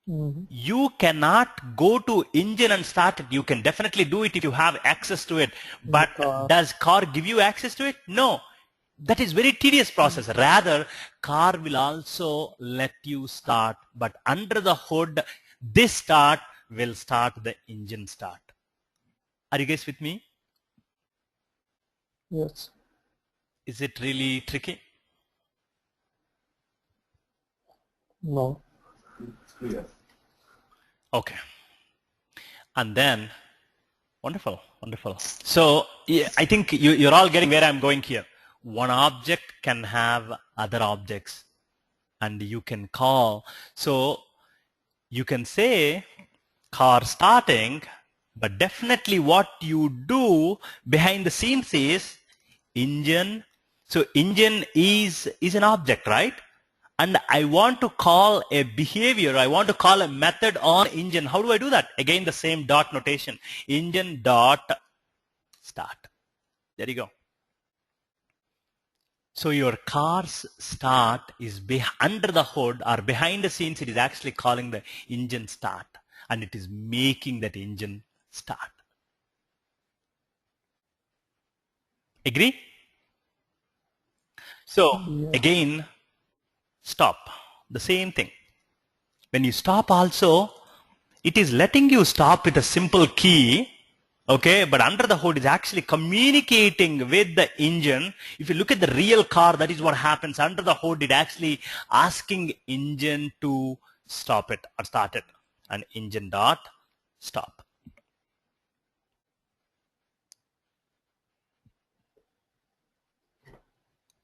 You cannot go to engine and start it. You can definitely do it if you have access to it. But does car give you access to it? No. That is very tedious process. Rather, car will also let you start. But under the hood, this start will start the engine start. Are you guys with me? Yes. Is it really tricky? No. Okay. And then, wonderful, wonderful. So yeah, I think you're all getting where I'm going here. One object can have other objects and you can call. So you can say car starting, but definitely what you do behind the scenes is engine. So engine is an object, right? And I want to call a behavior, I want to call a method on engine. How do I do that? Again, the same dot notation. Engine dot start. There you go. So your car's start is under the hood or behind the scenes, it is actually calling the engine start and it is making that engine start. Agree? So again, stop. The same thing. When you stop also, it is letting you stop with a simple key. Okay, but under the hood is actually communicating with the engine. If you look at the real car, that is what happens. Under the hood, it actually asking engine to stop it or start it. And engine dot stop.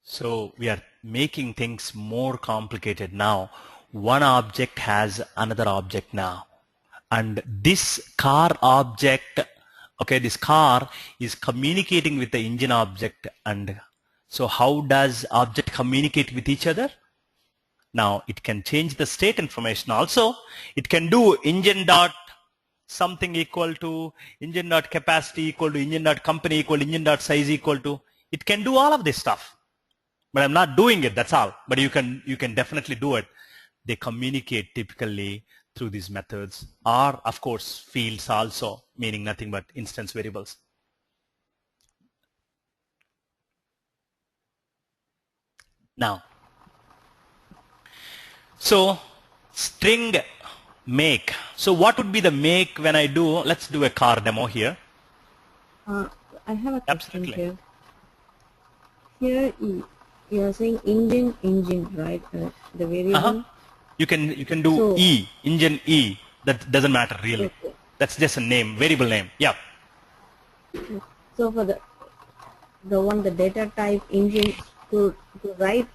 So we are making things more complicated now. One object has another object now. And this car object, okay, this car is communicating with the engine object. And so how does object communicate with each other? Now it can change the state information also. It can do engine dot something equal to engine dot capacity equal to engine dot company equal to engine dot size equal to. It can do all of this stuff. But I'm not doing it, that's all. But you can definitely do it. They communicate typically through these methods, or of course fields also, meaning nothing but instance variables. Now, so string make. So what would be the make when I do, let's do a car demo here. I have a question Absolutely. here. Here you are saying engine, right? The variable. You can do So- E, engine E. That doesn't matter really. Okay. That's just a name, variable name. Yeah. So for the data type engine, to write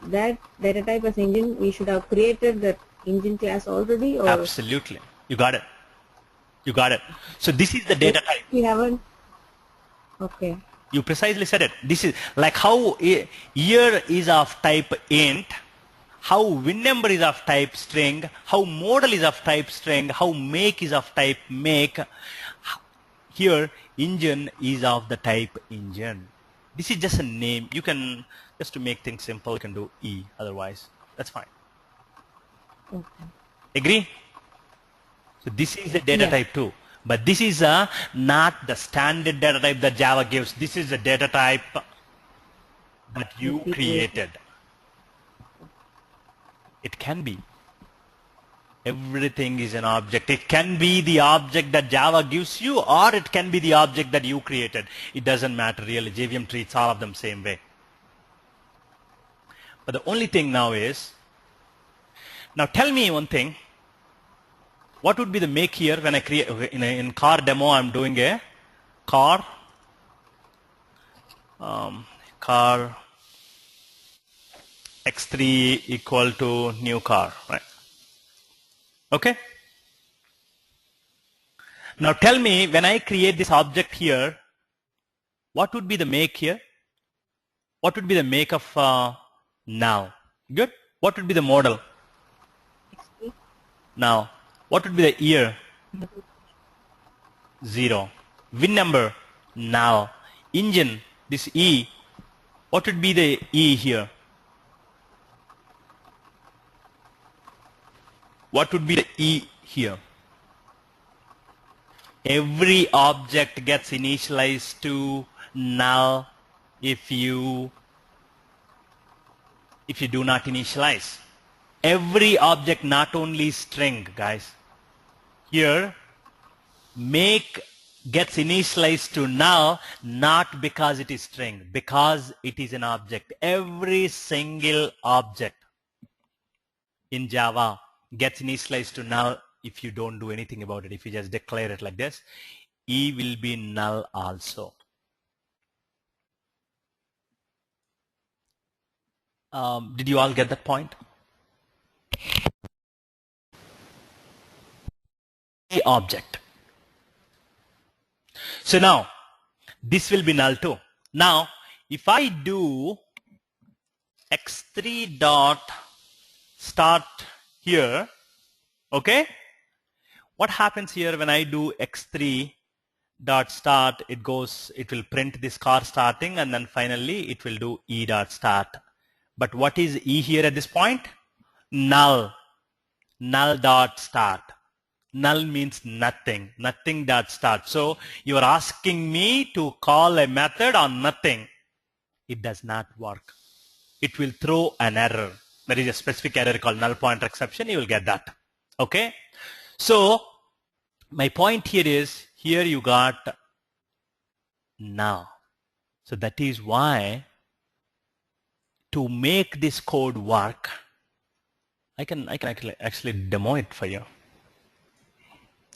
that data type as engine, we should have created that engine class already, or Absolutely. You got it. You got it. So this is the data type. we haven't. Okay. You precisely said it. This is like how year is of type int, how win number is of type string, how model is of type string, how make is of type make. Here engine is of the type engine. This is just a name. You can, just to make things simple, you can do E, otherwise that's fine. Okay. Agree? So this is the data Yeah. type too. But this is not the standard data type that Java gives. This is the data type that you created. It can be. Everything is an object. It can be the object that Java gives you, or it can be the object that you created. It doesn't matter really. JVM treats all of them same way. But the only thing now is, now tell me one thing. What would be the make here when I create, in car demo I'm doing a car, car x3 equal to new car, right? Okay. Now tell me, when I create this object here, what would be the make here? What would be the make of now? Good. What would be the model? Now, what would be the year? 0. Win number? Now. Engine, this E, what would be the E here? what would be the E here? Every object gets initialized to null if you do not initialize. Every object, not only string, guys. Here, make gets initialized to null not because it is string, because it is an object. Every single object in Java gets initialized to null if you don't do anything about it. If you just declare it like this, E will be null also. Did you all get that point? The object. So now, this will be null too. Now, if I do x3 dot start here, okay, what happens here when I do x3 dot start? It will print this car starting, and then finally it will do e dot start. But what is e here at this point? Null. Null dot start. Null means nothing. Nothing dot start. So you are asking me to call a method on nothing. It does not work. It will throw an error. There is a specific error called null pointer exception. You will get that. Okay. So my point here is, here you got null. So that is why, to make this code work, I can actually demo it for you.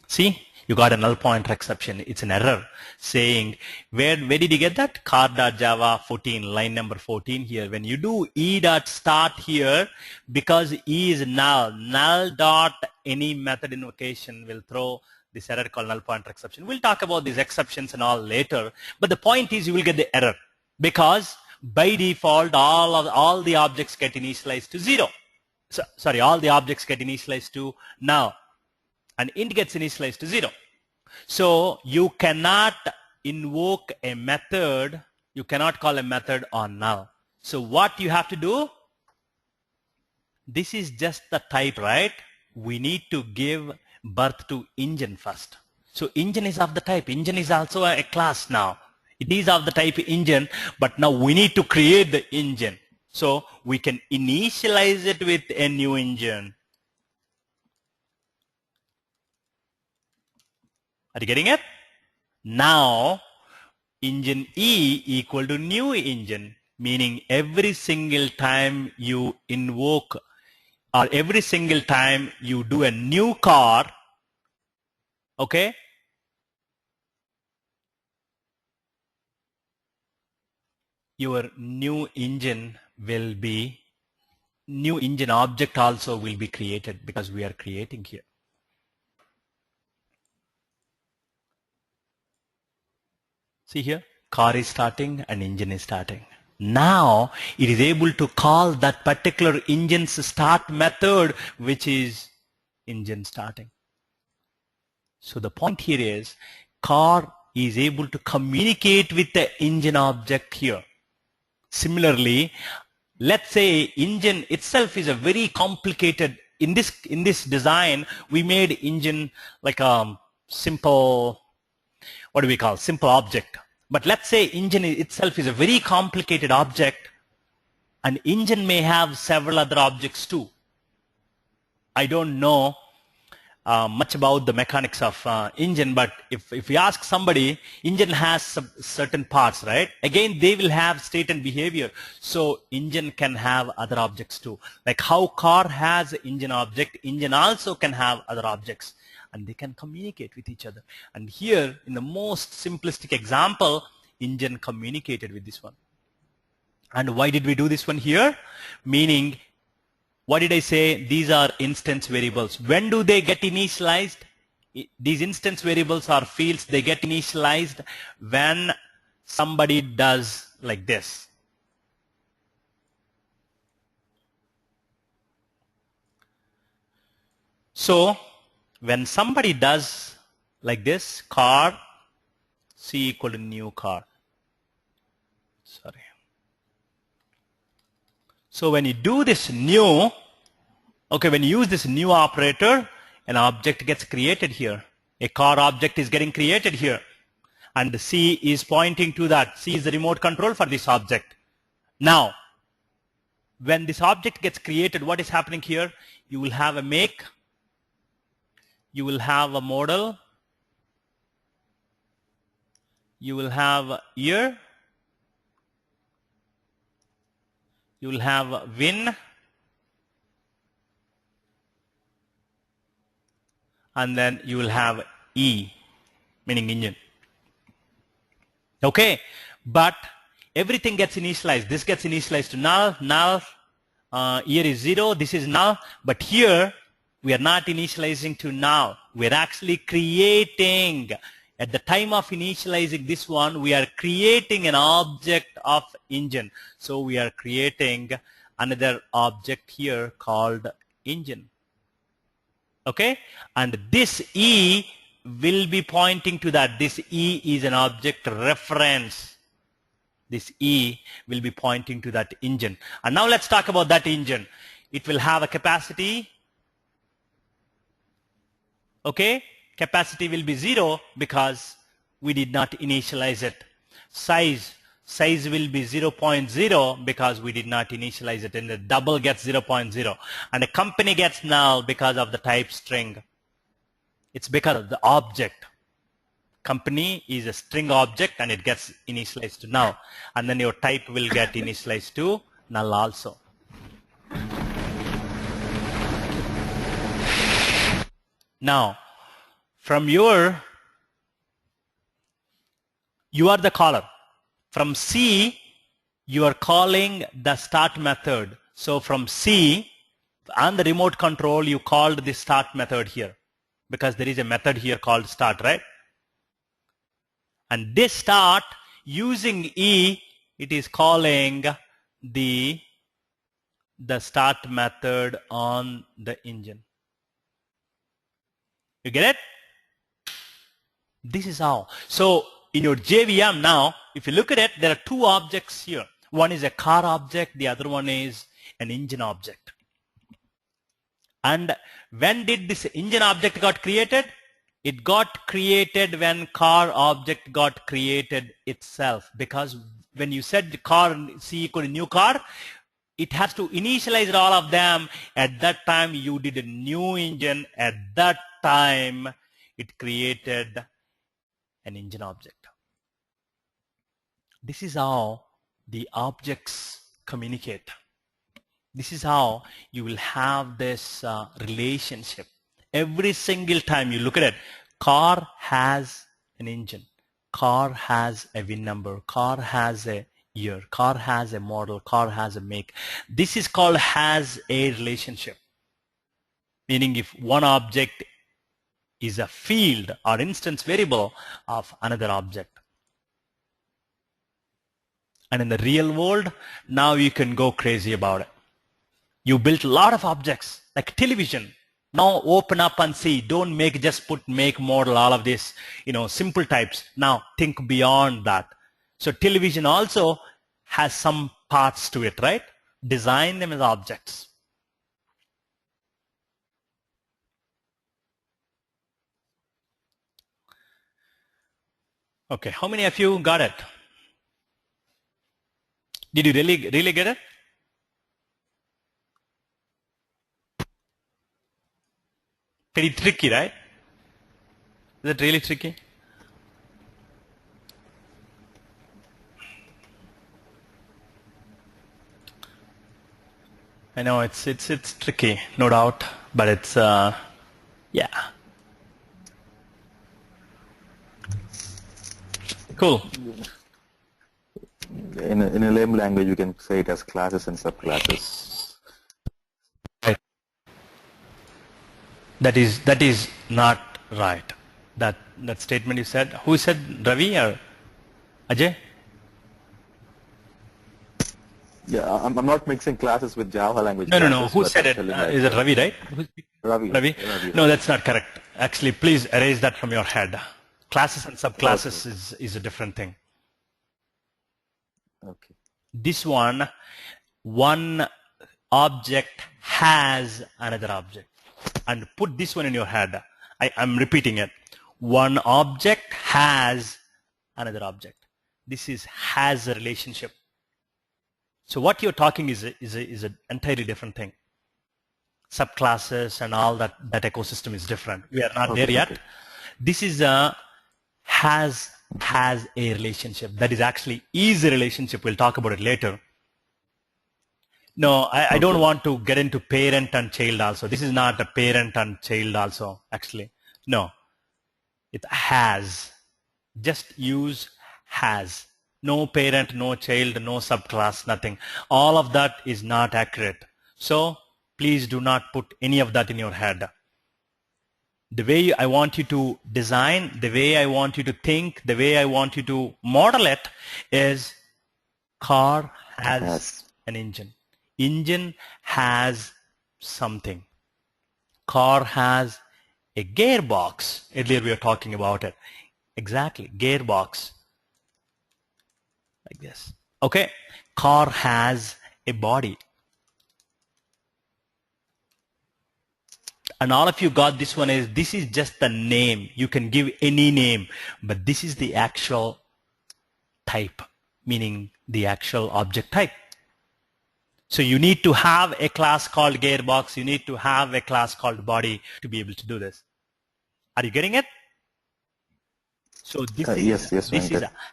See, you got a null pointer exception. It's an error saying, where did you get that? car.java 14, line number 14 here. When you do e.start here, because e is null, null dot any method invocation will throw this error called null pointer exception. We'll talk about these exceptions and all later. But the point is, you will get the error because by default, all the objects get initialized to 0. So, sorry, all the objects get initialized to null. And int gets initialized to 0. So you cannot invoke a method, you cannot call a method on null. So what you have to do, this is just the type, right? We need to give birth to engine first. So engine is of the type. Engine is also a class now. It is of the type engine, but now we need to create the engine. So we can initialize it with a new engine. Are you getting it? Now, engine E equal to new engine, meaning every single time you invoke or every single time you do a new car, okay, your new engine will be, new engine object also will be created because we are creating here. See here, car is starting and engine is starting. Now it is able to call that particular engine's start method, which is engine starting. So the point here is, car is able to communicate with the engine object here. Similarly, let's say engine itself is a very complicated, in this design, we made engine like a simple, what do we call, simple object. But let's say engine itself is a very complicated object, and engine may have several other objects too. I don't know much about the mechanics of engine, but if we ask somebody, engine has some certain parts, right? Again, they will have state and behavior. So engine can have other objects too. Like how car has engine object, engine also can have other objects, and they can communicate with each other. And here, in the most simplistic example, engine communicated with this one. And why did we do this one here? Meaning, what did I say? These are instance variables. When do they get initialized? These instance variables are fields. They get initialized when somebody does like this. So when somebody does like this, car, C equal to new car. Sorry. So when you do this new, Okay, when you use this new operator, an object gets created here. A car object is getting created here. And C is pointing to that. C is the remote control for this object. Now, when this object gets created, what is happening here? You will have a make, you will have a model, you will have year, you will have VIN, and then you will have E, meaning engine. Okay, but everything gets initialized. This gets initialized to null, null, here is 0, this is null, but here we are not initializing to null. We are actually creating, at the time of initializing this one, we are creating an object of engine. So we are creating another object here called engine. Okay, and this E will be pointing to that. This E is an object reference. This E will be pointing to that engine. And now let's talk about that engine. It will have a capacity. Okay, capacity will be 0 because we did not initialize it. Size will be 0.0 because we did not initialize it, and the double gets 0.0. And a company gets null because of the type string. It's because of the object. Company is a string object and it gets initialized to null. And then your type will get initialized to null also. Now, from you are the caller. From C, you are calling the start method. So from C, on the remote control, you called the start method here because there is a method here called start, right? And this start, using E, it is calling the start method on the engine. You get it? This is how. So in your JVM now, if you look at it, there are two objects here. One is a car object, the other one is an engine object. And when did this engine object got created? It got created when car object got created itself, because when you said car C equal to new car, it has to initialize all of them. At that time, you did a new engine. At that time, it created an engine object. This is how the objects communicate. This is how you will have this relationship. Every single time you look at it, car has an engine, car has a VIN number, car has a year, car has a model, car has a make. This is called has a relationship. Meaning if one object is a field or instance variable of another object. And in the real world, now you can go crazy about it. You built a lot of objects like television. Now open up and see. Don't make, just put make, model, all of this, simple types. Now think beyond that. So television also has some parts to it, right? Design them as objects. Okay, how many of you got it? Did you really get it? Pretty tricky, right? Is it really tricky? I know it's tricky, no doubt, but it's yeah. Cool. In a lame language, you can say it as classes and subclasses. Right. That is not right. That statement you said. Who said, Ravi or Ajay? Yeah, I'm not mixing classes with Java language. No. Who said it? Is it Ravi, right? Ravi. No, that's not correct. Actually, please erase that from your head. Classes and subclasses is a different thing. Okay. This one object has another object. And put this one in your head. I'm repeating it. One object has another object. This is has a relationship. So what you're talking is an entirely different thing. Subclasses and all that ecosystem is different. We are not there yet. This is a has a relationship. That is actually is a relationship. We'll talk about it later. No, I don't want to get into parent and child also. This is not a parent and child also, actually. No, it has. Just use has. No parent, no child, no subclass, nothing. All of that is not accurate. So please do not put any of that in your head. The way I want you to design, the way I want you to think, the way I want you to model it is car has an engine. Engine has something. Car has a gearbox. Earlier we were talking about it. Exactly, gearbox. Like this. Okay. Car has a body. And all of you got this one is, this is just the name. You can give any name, but this is the actual type, meaning the actual object type. So you need to have a class called gearbox. You need to have a class called body to be able to do this. Are you getting it? So this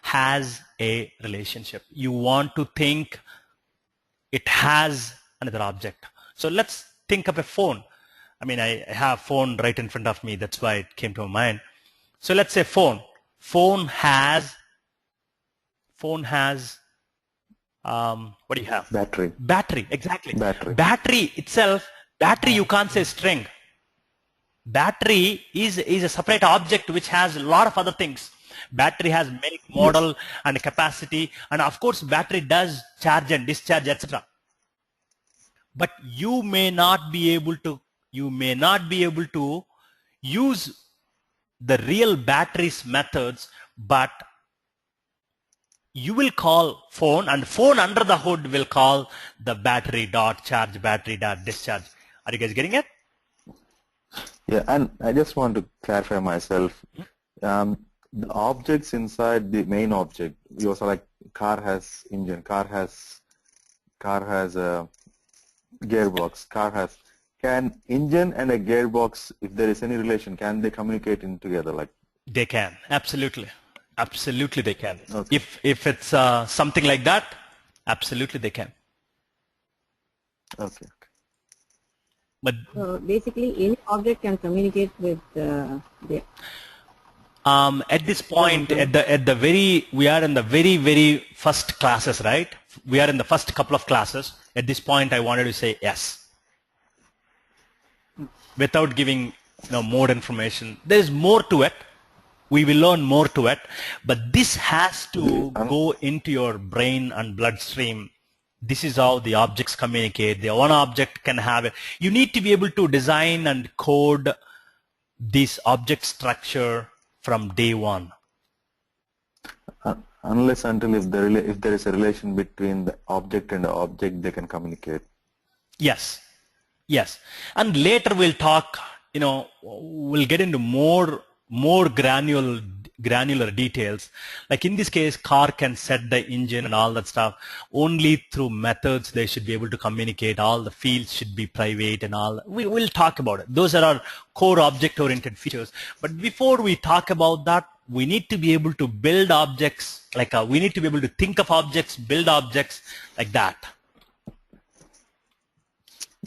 has a relationship. You want to think it has another object. So let's think of a phone. I mean, I have phone right in front of me. That's why it came to my mind. So let's say phone. Phone has what do you have? Battery. Battery, exactly. Battery Itself, battery you can't say string. Battery is a separate object which has a lot of other things. Battery has make, model, and capacity, and of course battery does charge and discharge, etc. But you may not be able to use the real battery's methods, but you will call phone, and phone under the hood will call the battery dot charge, battery dot discharge. Are you guys getting it? Yeah, and I just want to clarify myself. The objects inside the main object, you also like car has engine, car has a gearbox, can engine and a gearbox, if there is any relation, can they communicate in together? Like they can, absolutely they can. Okay. If it's something like that, absolutely they can. Okay. But so basically, any object can communicate with the. At this point, we are in the very first classes, right? We are in the first couple of classes. At this point, I wanted to say yes, without giving more information. There is more to it. We will learn more to it, but this has to go into your brain and bloodstream. This is how the objects communicate. The one object can have it. You need to be able to design and code this object structure from day one. Unless until if there is a relation between the object and the object, they can communicate. Yes. And later we'll talk, we'll get into more granular details. Like in this case, car can set the engine and all that stuff. Only through methods they should be able to communicate. All the fields should be private and all. We'll talk about it. Those are our core object-oriented features. But before we talk about that, we need to be able to build objects. We need to be able to think of objects, build objects like that.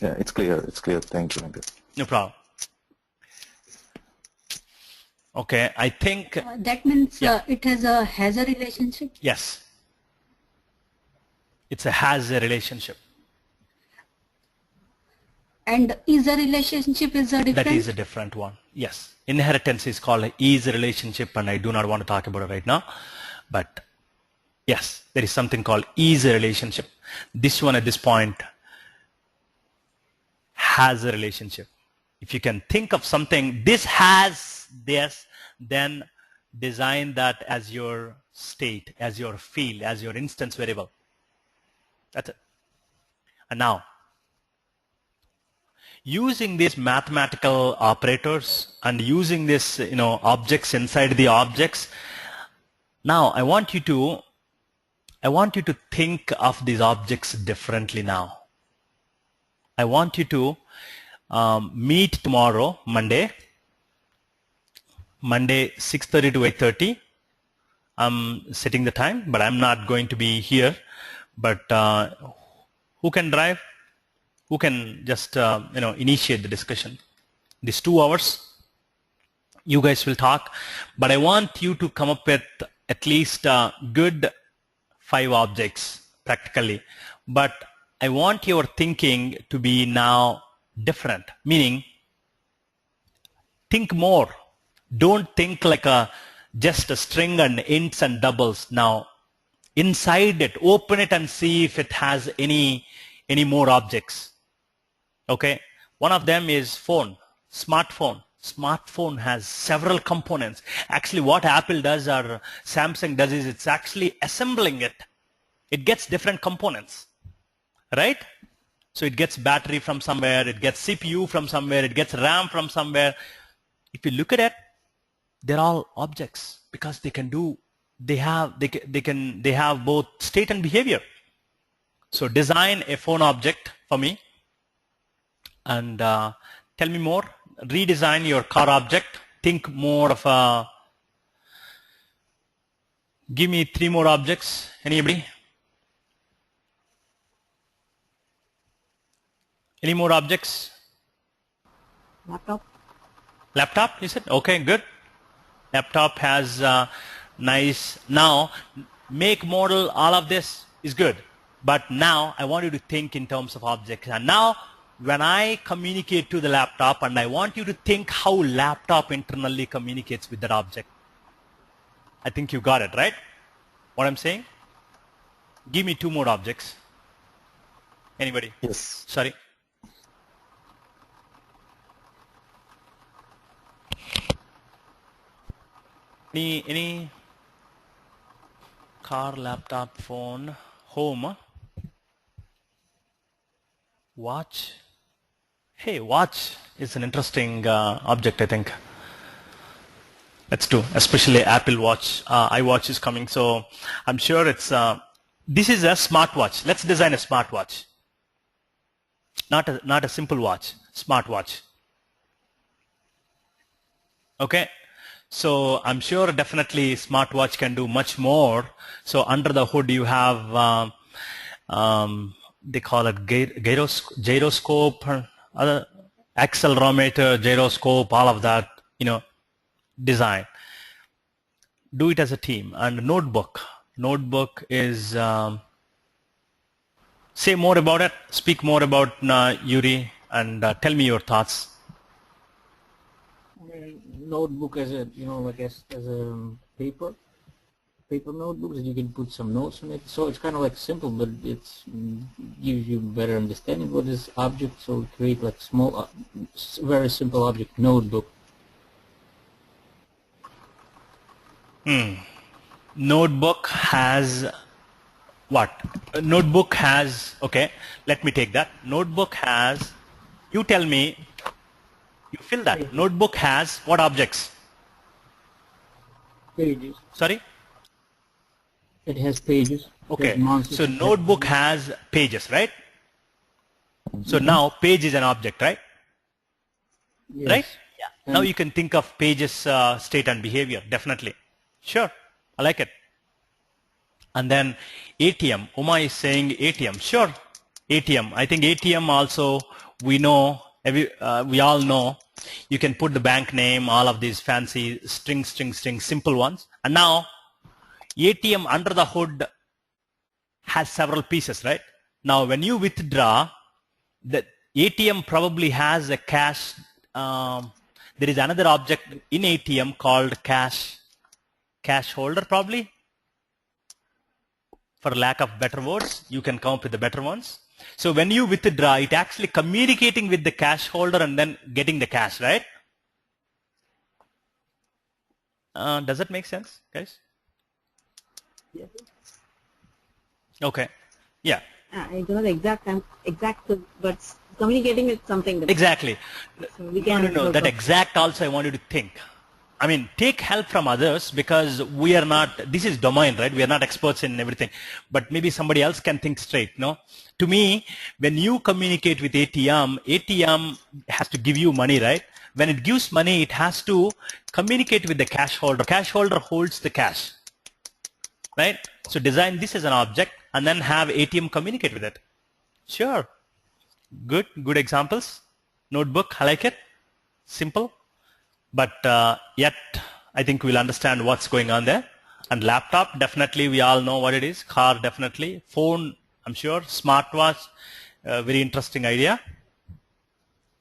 Yeah, it's clear. Thank you. No problem. Okay, I think that means it has a relationship. Yes, has a relationship. And is a relationship is a different. That is a different one. Yes, inheritance is called is a relationship, and I do not want to talk about it right now. But yes, there is something called is a relationship. This one at this point has a relationship. If you can think of something, this has this, then design that as your state, as your field, as your instance variable. That's it. And now, using these mathematical operators and using this, objects inside the objects. Now I want you to think of these objects differently now. I want you to meet tomorrow, Monday 6:30 to 8:30. I'm setting the time, but I'm not going to be here. But who can drive? Who can just initiate the discussion? These 2 hours, you guys will talk, but I want you to come up with at least good 5 objects practically. But I want your thinking to be now different, meaning think more. Don't think like just a string and ints and doubles. Now inside it, open it and see if it has any more objects. Okay, one of them is phone, smartphone. Smartphone has several components. Actually, what Apple does or Samsung does is it's actually assembling it. It gets different components, right? So it gets battery from somewhere, it gets CPU from somewhere, it gets RAM from somewhere. If you look at it, they're all objects because they have both state and behavior. So design a phone object for me and tell me more. Redesign your car object. Think more of a, give me 3 more objects. Anybody? Any more objects? Laptop, you said? Okay, good. Laptop has nice, now make, model, all of this is good. But now I want you to think in terms of objects. And now when I communicate to the laptop, and I want you to think how laptop internally communicates with that object. I think you got it, right? What I'm saying? Give me 2 more objects. Anybody? Yes. Sorry. Any car, laptop, phone, home, watch. Hey, watch is an interesting object, I think. Let's do, especially Apple Watch. iWatch is coming, so I'm sure it's. This is a smartwatch. Let's design a smartwatch. Not a simple watch. Smartwatch. Okay. So I'm sure definitely smartwatch can do much more. So under the hood you have they call it gyroscope, other accelerometer, gyroscope, all of that, design. Do it as a team. And notebook. Notebook is say more about it. Speak more about Yuri and tell me your thoughts. Notebook as a, I guess as a paper notebooks, and you can put some notes on it. So it's kind of like simple, but it's gives you better understanding what is object. So create like small, very simple object notebook. Notebook has what? Notebook has, okay, let me take that. Notebook has, you tell me, you fill that. Notebook has what objects? Pages. Sorry? It has pages. Okay, so notebook has pages, right? So now page is an object, right? Yes. Right? Yeah. Now you can think of pages state and behavior, definitely. Sure, I like it. And then ATM, Uma is saying ATM, sure, ATM. I think ATM also, we know, we all know, you can put the bank name, all of these fancy string, simple ones. And now ATM under the hood has several pieces, right? Now when you withdraw, the ATM probably has a cash. There is another object in ATM called cash holder probably. For lack of better words, you can come up with the better ones. So when you withdraw, it actually communicating with the cash holder and then getting the cash, right? Does that make sense, guys? Yes. Okay. Yeah. I don't know the exact, but communicating with something. Exactly. So we No, can no, no. work That out. exact also I want you to think. I mean, take help from others because we are not, this is domain, right? We are not experts in everything. But maybe somebody else can think straight, no? To me, when you communicate with ATM has to give you money, right? When it gives money, it has to communicate with the cash holder. Cash holder holds the cash, right? So design this as an object and then have ATM communicate with it. Sure. Good examples. Notebook, I like it. Simple. But yet, I think we'll understand what's going on there. And laptop, definitely, we all know what it is. Car, definitely. Phone, I'm sure. Smartwatch, very interesting idea.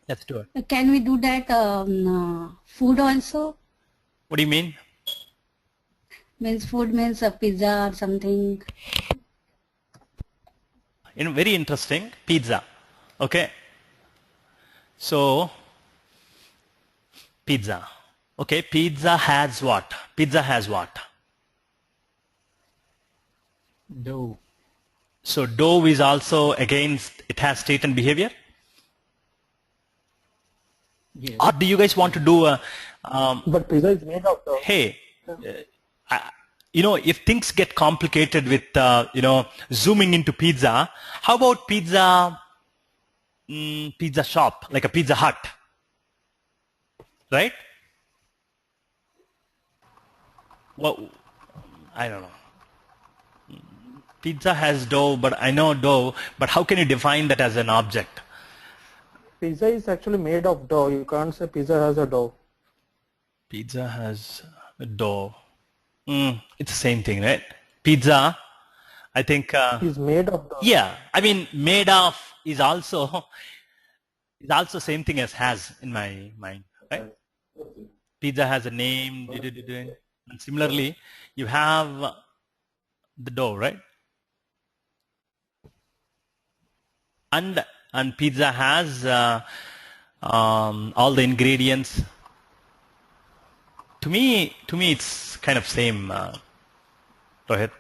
Let's do it. Can we do that food also? What do you mean? Means food means a pizza or something. Very interesting. Pizza. Okay. So, pizza. Okay, pizza has what? Pizza has what? Dough. So dough is also against, it has state and behavior? Yes. Or do you guys want to do a, But pizza is made of dough. hey, if things get complicated with, zooming into pizza, how about pizza shop, like a Pizza Hut, right? Well, I don't know. Pizza has dough, but I know dough, but how can you define that as an object? Pizza is actually made of dough. You can't say pizza has a dough. Pizza has a dough. It's the same thing, right? Pizza, I think. It's made of dough. Yeah, I mean, made of is also same thing as has in my mind, right? Pizza has a name, and similarly, you have the dough, right? And pizza has all the ingredients. To me, it's kind of same. Rohit.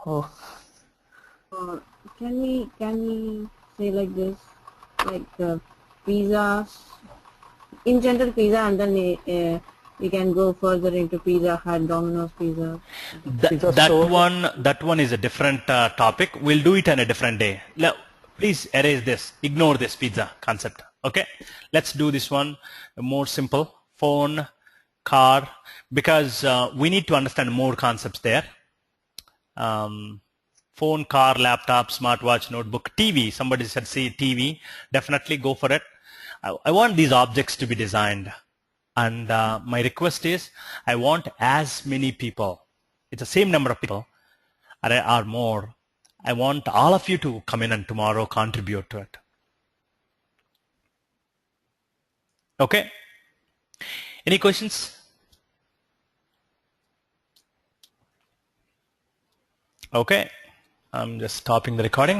Oh. Can we say like this, like pizza, in general pizza, and then we can go further into Pizza Hut, Domino's Pizza. That one is a different topic. We'll do it on a different day. Please erase this. Ignore this pizza concept. Okay. Let's do this one more simple. Phone, car, because we need to understand more concepts there. Phone, car, laptop, smartwatch, notebook, TV. Somebody said, see, TV. Definitely go for it. I want these objects to be designed. And my request is, I want as many people. It's the same number of people or more. I want all of you to come in and tomorrow contribute to it. Okay? Any questions? Okay. I'm just stopping the recording.